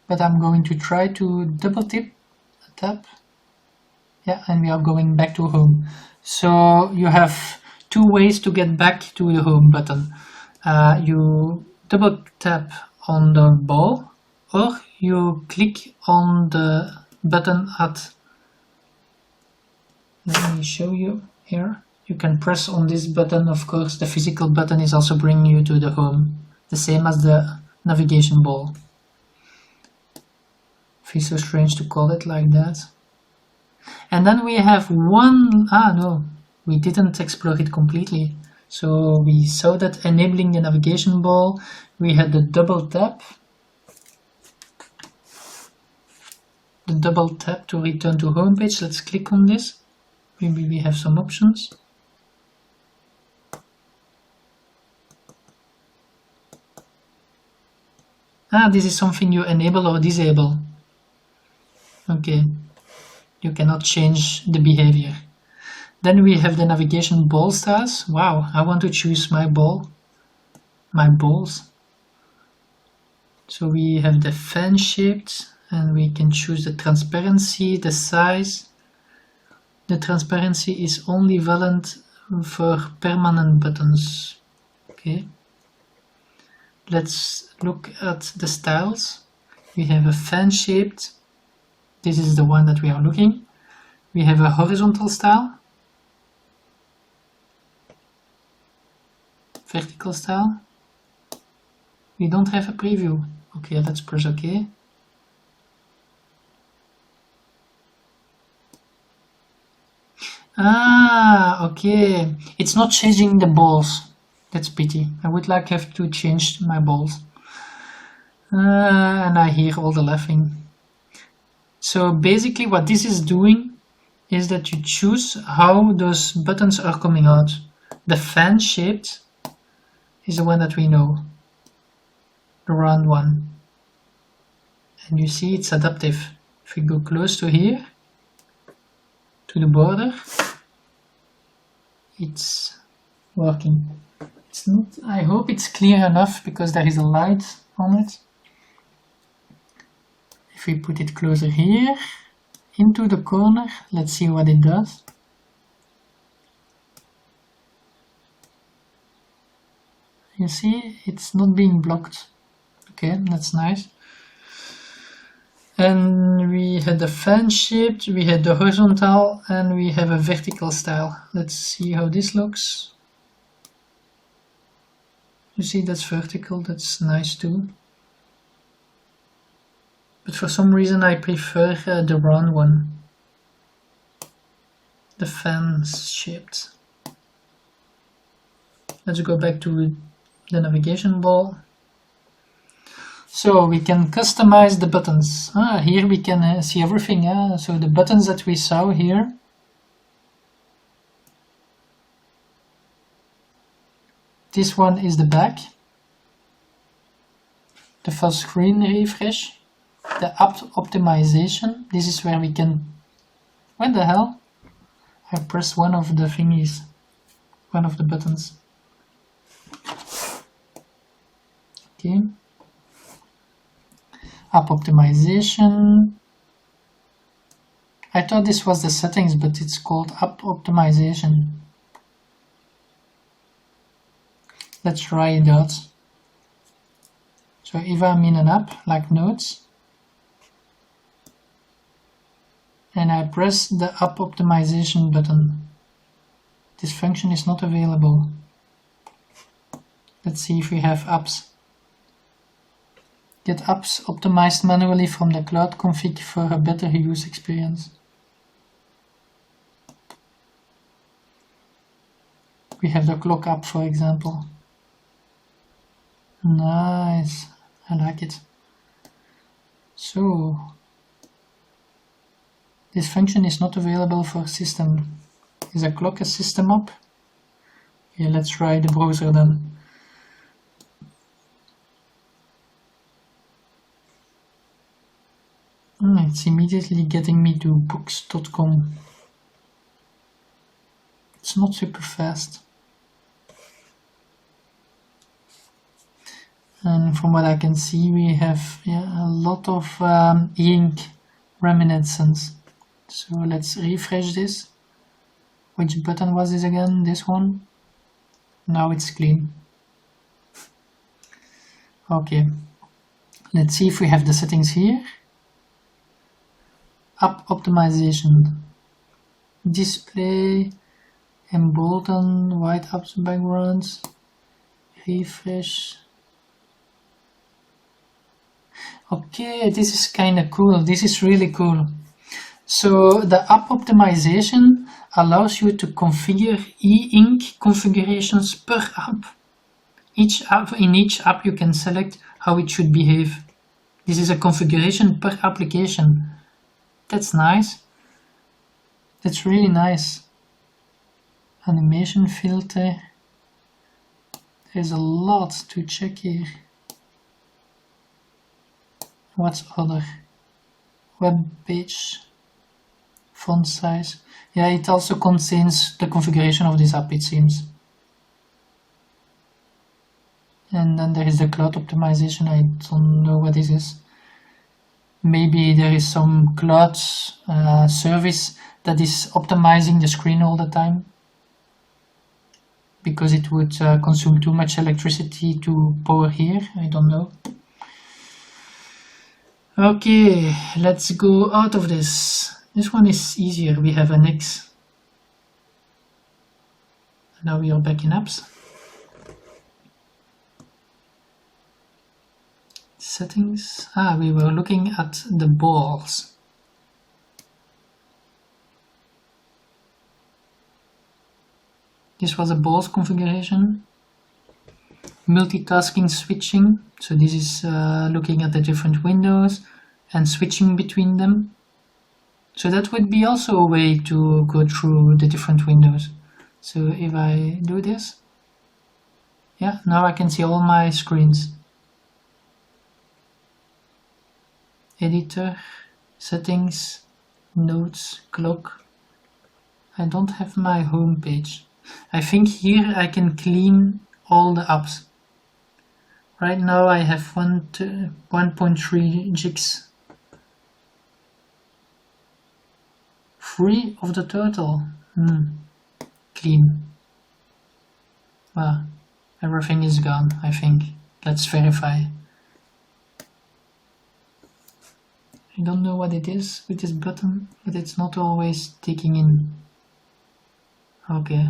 But I'm going to try to double tap. Yeah, and we are going back to home. So you have two ways to get back to the home button. You double tap on the ball or you click on the button at. Let me show you here. You can press on this button. Of course, the physical button is also bringing you to the home, the same as the navigation ball. Feels so strange to call it like that. And then we have one. No, we didn't explore it completely. So we saw that enabling the navigation ball, we had the double tap. The double tap to return to home page. Let's click on this. Maybe we have some options. This is something you enable or disable. Okay, you cannot change the behavior. Then we have the navigation ball styles. Wow, I want to choose my balls. So we have the fan shaped and we can choose the transparency, the size. The transparency is only valid for permanent buttons. Okay. Let's look at the styles. We have a fan shaped. This is the one that we are looking. We have a horizontal style. Vertical style. We don't have a preview. Okay, let's press OK. Okay. It's not changing the balls. That's pity. I would like have to change my balls. And I hear all the laughing. So basically what this is doing is that you choose how those buttons are coming out. The fan shaped is the one that we know. The round one. And you see it's adaptive. If we go close to here, to the border, it's working. It's not, I hope it's clear enough because there is a light on it. If we put it closer here, into the corner, let's see what it does. You see, it's not being blocked. Okay, that's nice. And we had the fan shaped, we had the horizontal, and we have a vertical style. Let's see how this looks. You see, that's vertical, that's nice too. But for some reason I prefer the round one. The fan shaped. Let's go back to the navigation ball. So we can customize the buttons. Here we can see everything. So the buttons that we saw here, this one is the back, the full screen refresh, the app optimization. This is where we can, what the hell? I pressed one of the thingies, one of the buttons. Okay. App optimization. I thought this was the settings, but it's called app optimization. Let's try it out. So if I'm in an app like Notes and I press the app optimization button, this function is not available. Let's see if we have apps. Get apps optimized manually from the cloud config for a better use experience. We have the clock app, for example. Nice, I like it. So, this function is not available for system. Is a clock a system app? Okay, let's try the browser then. It's immediately getting me to books.com. It's not super fast. And from what I can see, we have a lot of ink reminiscence. So let's refresh this. Which button was this again? This one? Now it's clean. Okay. Let's see if we have the settings here. App optimization. Display, embolden, white apps backgrounds, refresh. Okay, this is kind of cool. This is really cool. So the app optimization allows you to configure e-ink configurations per app. In each app you can select how it should behave. This is a configuration per application. That's nice. That's really nice. Animation filter. There's a lot to check here. What's other? Web page. Font size. Yeah, it also contains the configuration of this app, it seems. And then there is the cloud optimization. I don't know what this is. Maybe there is some cloud service that is optimizing the screen all the time, because it would consume too much electricity to power here. I don't know. Okay, let's go out of this. This one is easier. We have an X. Now we are back in apps. Settings. We were looking at the balls. This was a balls configuration. Multitasking switching. So this is looking at the different windows and switching between them. So that would be also a way to go through the different windows. So if I do this, yeah, now I can see all my screens. Editor, settings, notes, clock. I don't have my home page. I think here I can clean all the apps. Right now I have 1.3 gigs. 3 of the total. Clean. Well, everything is gone, I think. Let's verify. I don't know what it is with this button, but it's not always taking in. Okay,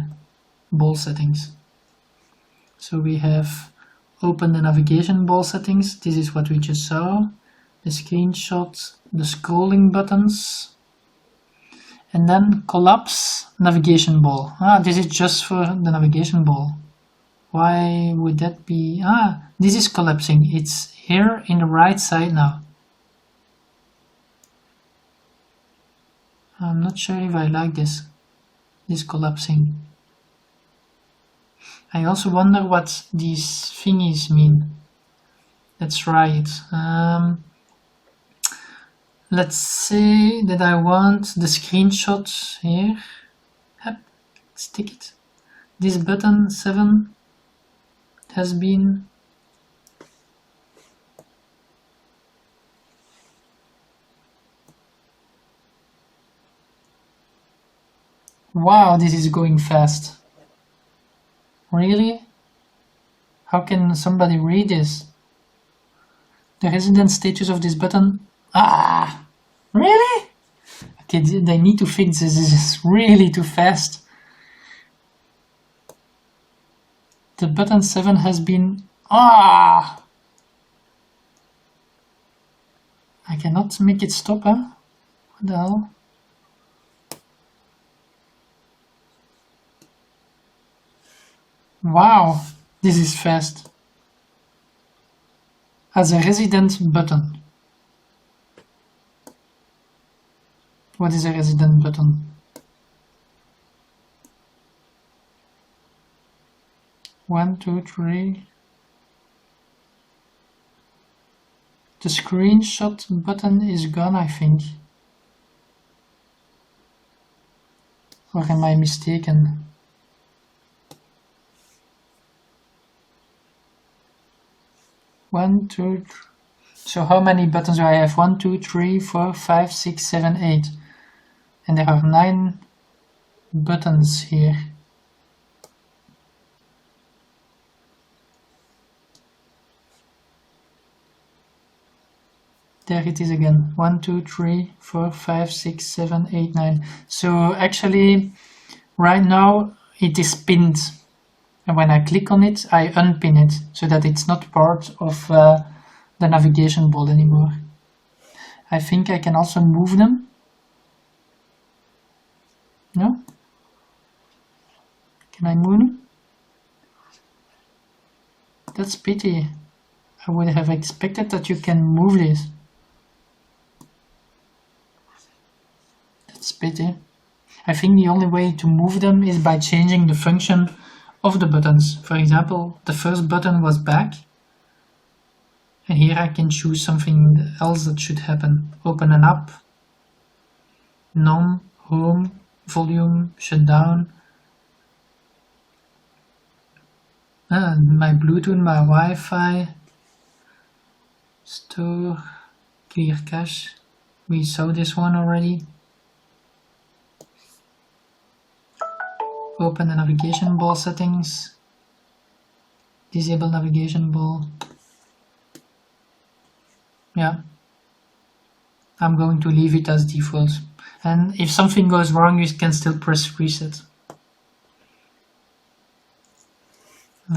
ball settings. So we have open the navigation ball settings. This is what we just saw. The screenshot, the scrolling buttons. And then collapse navigation ball. This is just for the navigation ball. Why would that be? Ah, this is collapsing. It's here in the right side now. I'm not sure if I like this collapsing. I also wonder what these thingies mean. Let's try it. Let's say that I want the screenshot here. Yep, stick it. This button 7 has been wow, this is going fast. Really? How can somebody read this? The resident status of this button. Ah! Really? Okay, they need to fix this. This is really too fast. The button 7 has been... Ah! I cannot make it stop, huh? What the hell? Wow, this is fast. As a resident button. What is a resident button? One, two, three. The screenshot button is gone, I think. Or am I mistaken? One, two, three. So how many buttons do I have? 1, 2, 3, 4, 5, 6, 7, 8. And there are 9 buttons here. There it is again. 1, 2, 3, 4, 5, 6, 7, 8, 9. So actually, right now it is pinned. And when I click on it, I unpin it so that it's not part of the navigation board anymore. I think I can also move them. No? Can I move them? That's pity. I would have expected that you can move this. That's pity. I think the only way to move them is by changing the function of the buttons. For example, the first button was back. And here I can choose something else that should happen. Open an app. None. Home. Volume. Shut down. My Bluetooth, my Wi-Fi. Store. Clear cache. We saw this one already. Open the navigation ball settings. Disable navigation ball. Yeah. I'm going to leave it as default. And if something goes wrong, you can still press reset.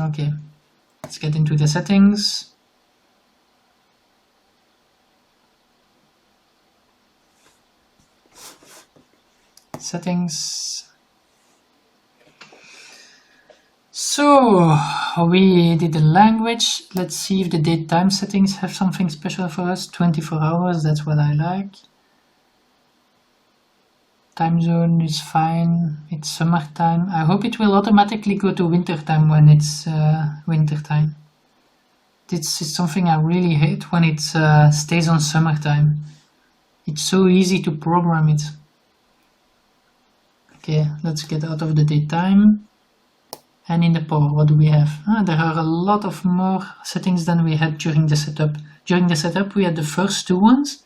Okay. Let's get into the settings. Settings. So we did the language. Let's see if the date time settings have something special for us. 24 hours, that's what I like. Time zone is fine. It's summertime. I hope it will automatically go to winter time when it's winter time. This is something I really hate when it stays on summertime. It's so easy to program it. Okay, let's get out of the daytime. And in the power, what do we have? There are a lot of more settings than we had during the setup. During the setup, we had the first two ones.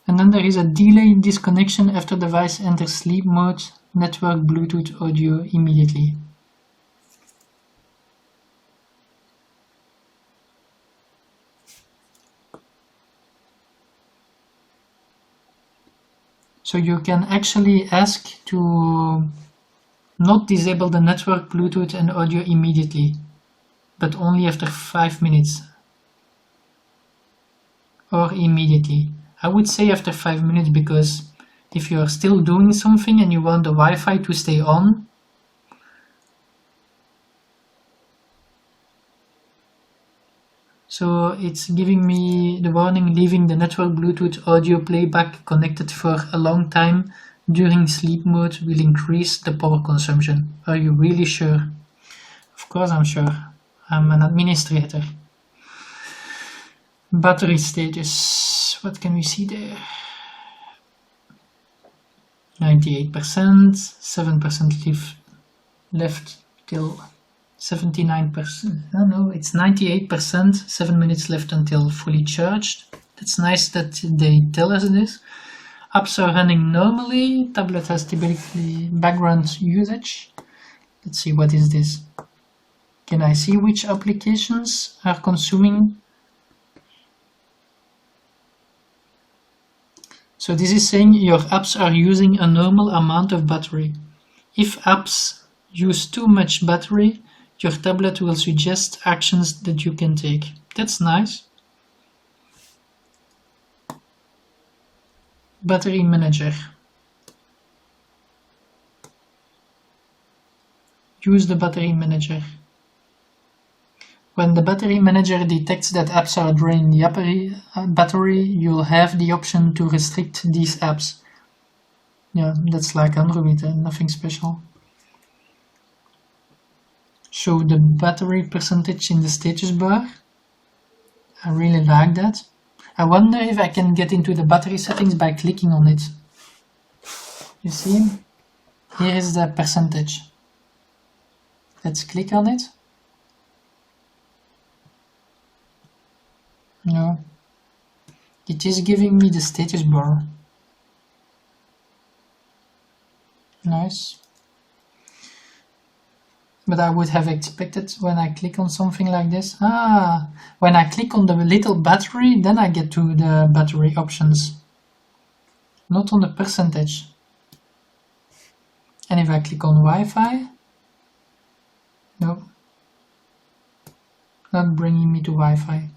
And then there is a delay in disconnection after device enters sleep mode, network, Bluetooth, audio immediately. So you can actually ask to not disable the network, Bluetooth and audio immediately, but only after 5 minutes. Or immediately. I would say after 5 minutes, because if you are still doing something and you want the Wi-Fi to stay on, So it's giving me the warning, leaving the network Bluetooth audio playback connected for a long time during sleep mode will increase the power consumption. Are you really sure? Of course I'm sure. I'm an administrator. Battery status. What can we see there? 98%, 7% left till 79%. No, it's 98%, 7 minutes left until fully charged. That's nice that they tell us this. Apps are running normally. Tablet has typically background usage. Let's see, what is this? Can I see which applications are consuming? So this is saying your apps are using a normal amount of battery. If apps use too much battery, your tablet will suggest actions that you can take. That's nice. Battery manager. Use the battery manager. When the battery manager detects that apps are draining the battery, you'll have the option to restrict these apps. Yeah, that's like Android, nothing special. Show the battery percentage in the status bar. I really like that. I wonder if I can get into the battery settings by clicking on it. You see? Here is the percentage. Let's click on it. No. It is giving me the status bar. Nice. But I would have expected when I click on something like this. When I click on the little battery, then I get to the battery options. Not on the percentage. And if I click on Wi-Fi, no. Not bringing me to Wi-Fi.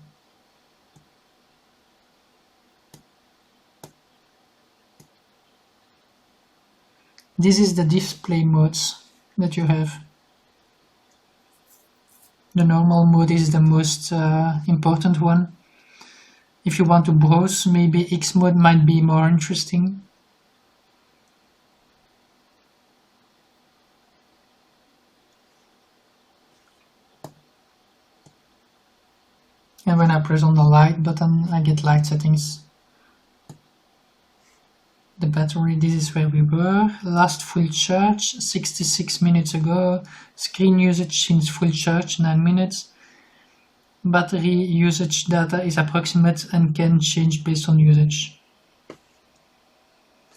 This is the display modes that you have. The normal mode is the most important one. If you want to browse, maybe X mode might be more interesting. And when I press on the light button, I get light settings. The battery, this is where we were. Last full charge, 66 minutes ago. Screen usage since full charge, 9 minutes. Battery usage data is approximate and can change based on usage.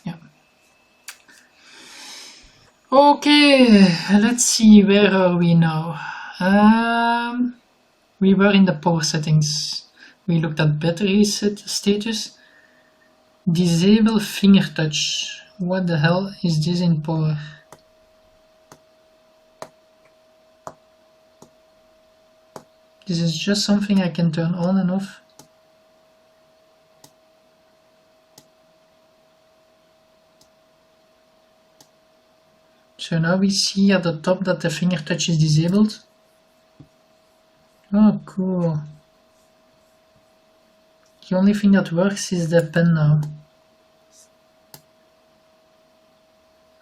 Yeah. Okay, let's see, where are we now? We were in the power settings. We looked at battery status. Disable finger touch. What the hell is this in power? This is just something I can turn on and off. So now we see at the top that the finger touch is disabled. Oh, cool. The only thing that works is the pen now.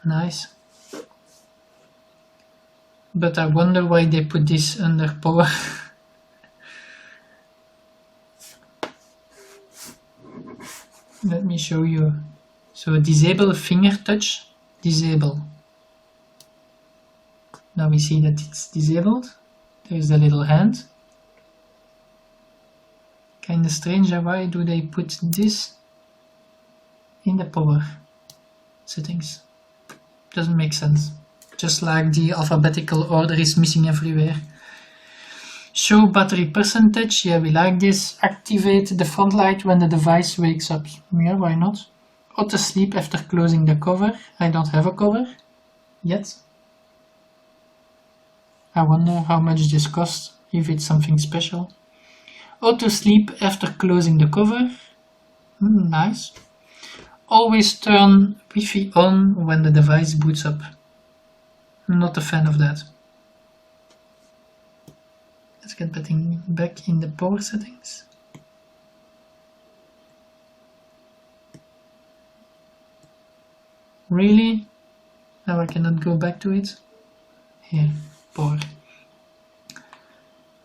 Nice. But I wonder why they put this under power. Let me show you. So disable finger touch, disable. Now we see that it's disabled. There's the little hand. Kinda strange, why do they put this in the power settings? Doesn't make sense. Just like the alphabetical order is missing everywhere. Show battery percentage, yeah, we like this. Activate the front light when the device wakes up. Yeah, why not? Auto sleep after closing the cover. I don't have a cover yet. I wonder how much this costs, if it's something special. Auto sleep after closing the cover. Nice. Always turn Wi-Fi on when the device boots up. I'm not a fan of that. Let's get back in the power settings. Really? Now I cannot go back to it. Here, power.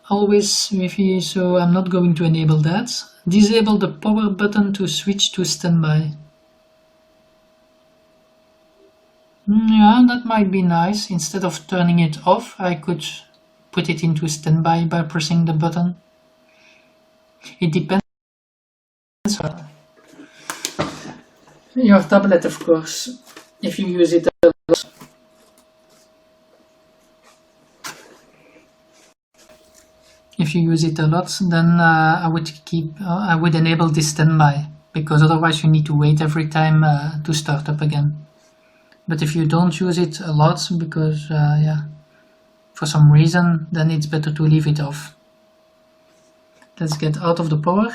Always Wi-Fi, so I'm not going to enable that. Disable the power button to switch to standby. Yeah, that might be nice. Instead of turning it off, I could put it into standby by pressing the button. It depends on your tablet, of course. If you use it a lot. If you use it a lot, then I would enable this standby, because otherwise you need to wait every time to start up again. But if you don't use it a lot, because yeah, for some reason, then it's better to leave it off. Let's get out of the power.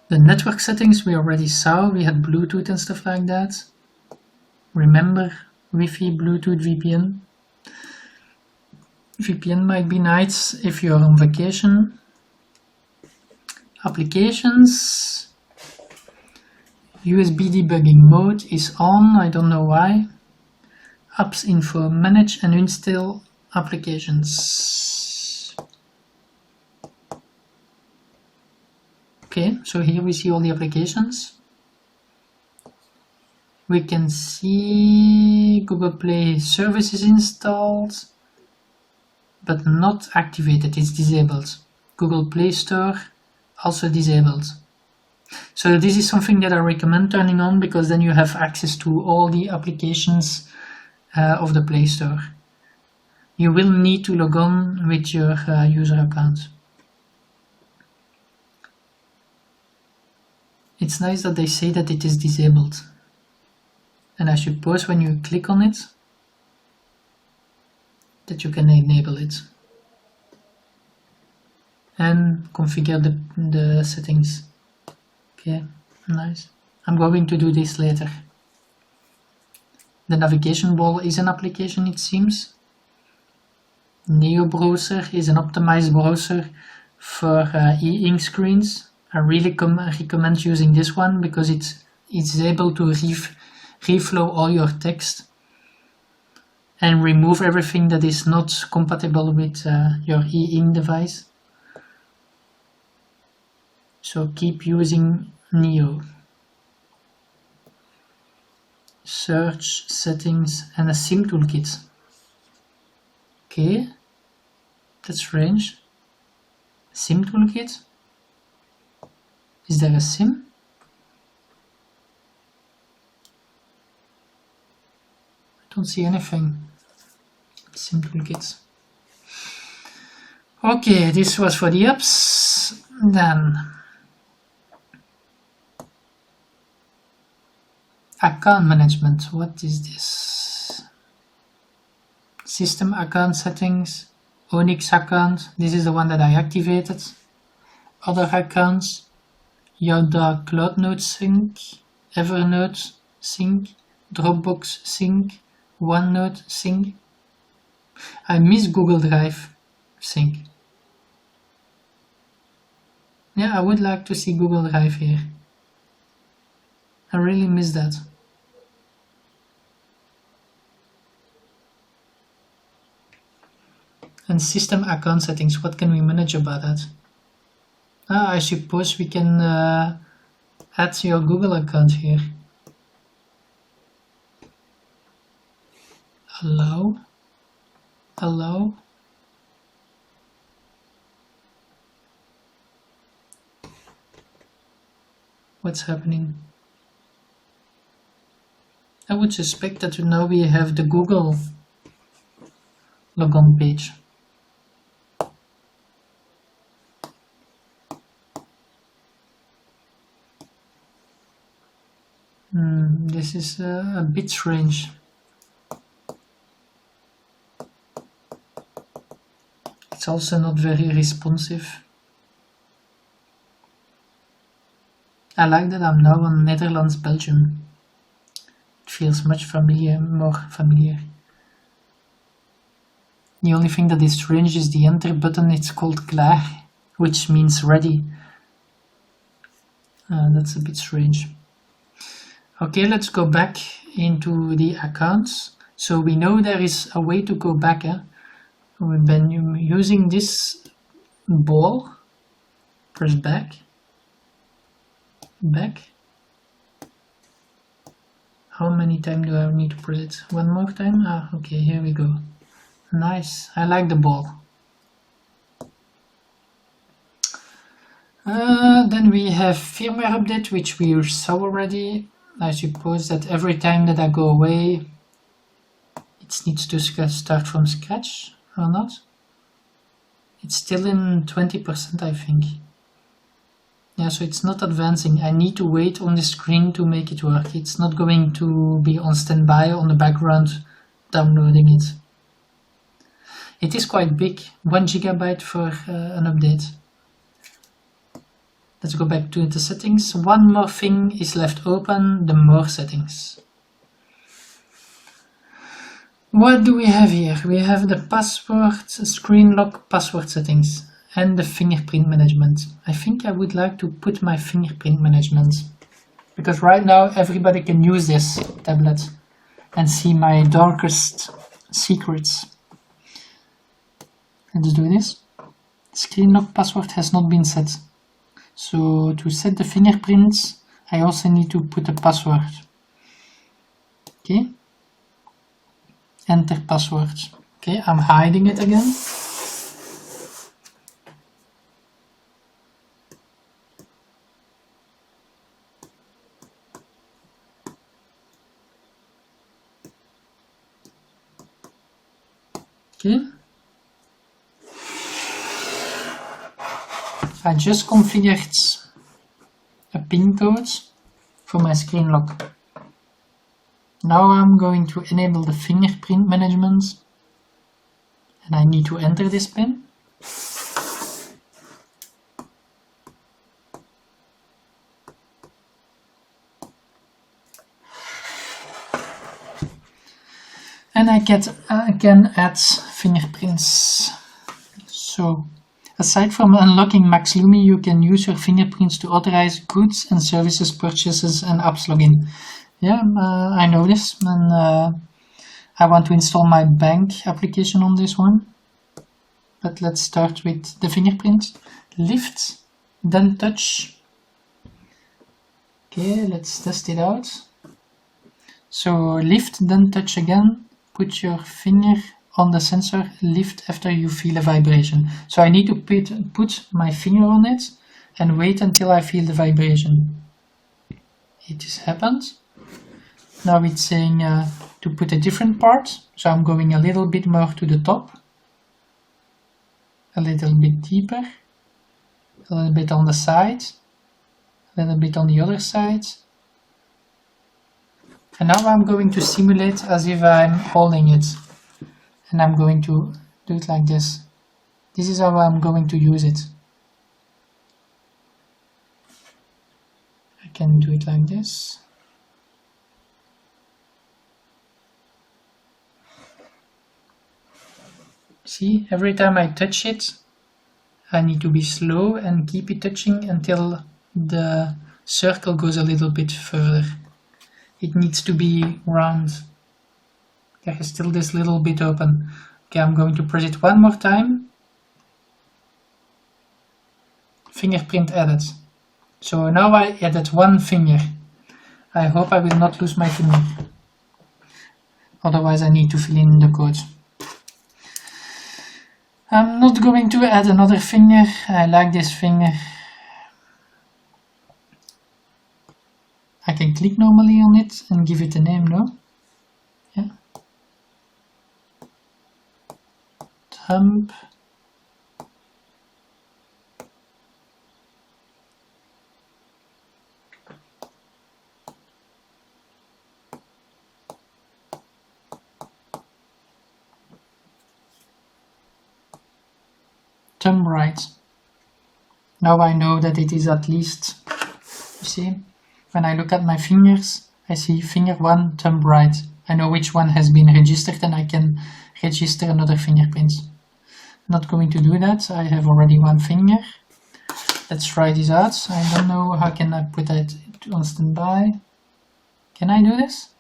The network settings we already saw. We had Bluetooth and stuff like that. Remember, Wi-Fi, Bluetooth, VPN. VPN might be nice if you're on vacation. Applications. USB debugging mode is on, I don't know why. Apps info, manage and install applications. Okay, so here we see all the applications. We can see Google Play services installed, but not activated, it's disabled. Google Play Store also disabled. So this is something that I recommend turning on, because then you have access to all the applications of the Play Store. You will need to log on with your user account. It's nice that they say that it is disabled. And I suppose when you click on it, that you can enable it. And configure the settings. Okay, nice. I'm going to do this later. The navigation wall is an application, it seems. Neo browser is an optimized browser for e-ink screens. I really recommend using this one, because it's able to reflow all your text and remove everything that is not compatible with your e-ink device. So keep using Neo. Search, settings, and a SIM toolkit. Okay, that's strange. SIM toolkit? Is there a SIM? I don't see anything. SIM toolkit. Okay, this was for the apps. Then account management. What is this? System account settings. Onyx account. This is the one that I activated. Other accounts. Yoda Cloud Note Sync, Evernote Sync, Dropbox Sync, OneNote Sync. I miss Google Drive Sync. Yeah, I would like to see Google Drive here. I really miss that. And system account settings, what can we manage about that? I suppose we can add your Google account here. Allow. Allow. What's happening? I would suspect that now we have the Google logon page. This is a bit strange. It's also not very responsive. I like that I'm now on Netherlands, Belgium. It feels much more familiar. The only thing that is strange is the enter button. It's called klaar, which means ready. That's a bit strange. Okay, let's go back into the accounts. So we know there is a way to go back. We've been using this ball. Press back. Back. How many times do I need to press it? One more time? Okay, here we go. Nice, I like the ball. Then we have firmware update, which we saw already. I suppose that every time that I go away, it needs to start from scratch, or not? It's still in 20%, I think. Yeah, so it's not advancing. I need to wait on the screen to make it work. It's not going to be on standby on the background downloading it. It is quite big, 1 GB for an update. Let's go back to the settings. One more thing is left open, the more settings. What do we have here? We have the password, screen lock password settings and the fingerprint management. I think I would like to put my fingerprint management because right now everybody can use this tablet and see my darkest secrets. Let's do this. Screen lock password has not been set. So to set the fingerprints, I also need to put a password. Okay. Enter password. Okay, I'm hiding it again. Okay. I just configured a PIN code for my screen lock. Now I'm going to enable the fingerprint management and I need to enter this PIN. And I can add fingerprints. So aside from unlocking Max Lumi, you can use your fingerprints to authorize goods and services purchases and apps login. Yeah, I know this, and I want to install my bank application on this one. But let's start with the fingerprint. Lift, then touch. Okay, let's test it out. So lift, then touch again. Put your finger on the sensor, lift after you feel a vibration. So I need to put my finger on it and wait until I feel the vibration. It has happened. Now it's saying to put a different part. So I'm going a little bit more to the top. A little bit deeper. A little bit on the side. A little bit on the other side. And now I'm going to simulate as if I'm holding it. And I'm going to do it like this. This is how I'm going to use it. I can do it like this. See, every time I touch it, I need to be slow and keep it touching until the circle goes a little bit further. It needs to be round. There is still this little bit open. Okay, I'm going to press it one more time. Fingerprint added. So now I added one finger. I hope I will not lose my finger. Otherwise I need to fill in the code. I'm not going to add another finger. I like this finger. I can click normally on it and give it a name, no? Yeah. Thumb. Thumb right. Now I know that it is at least, you see, when I look at my fingers, I see finger 1, thumb right. I know which one has been registered and I can register another fingerprint. Not going to do that, I have already one finger. Let's try this out. I don't know how can I put it on standby. Can I do this?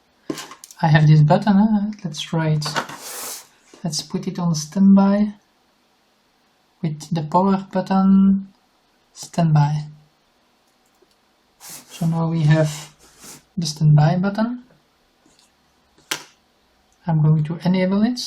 I have this button, let's try it. Let's put it on standby with the power button, standby. So now we have the standby button. I'm going to enable it.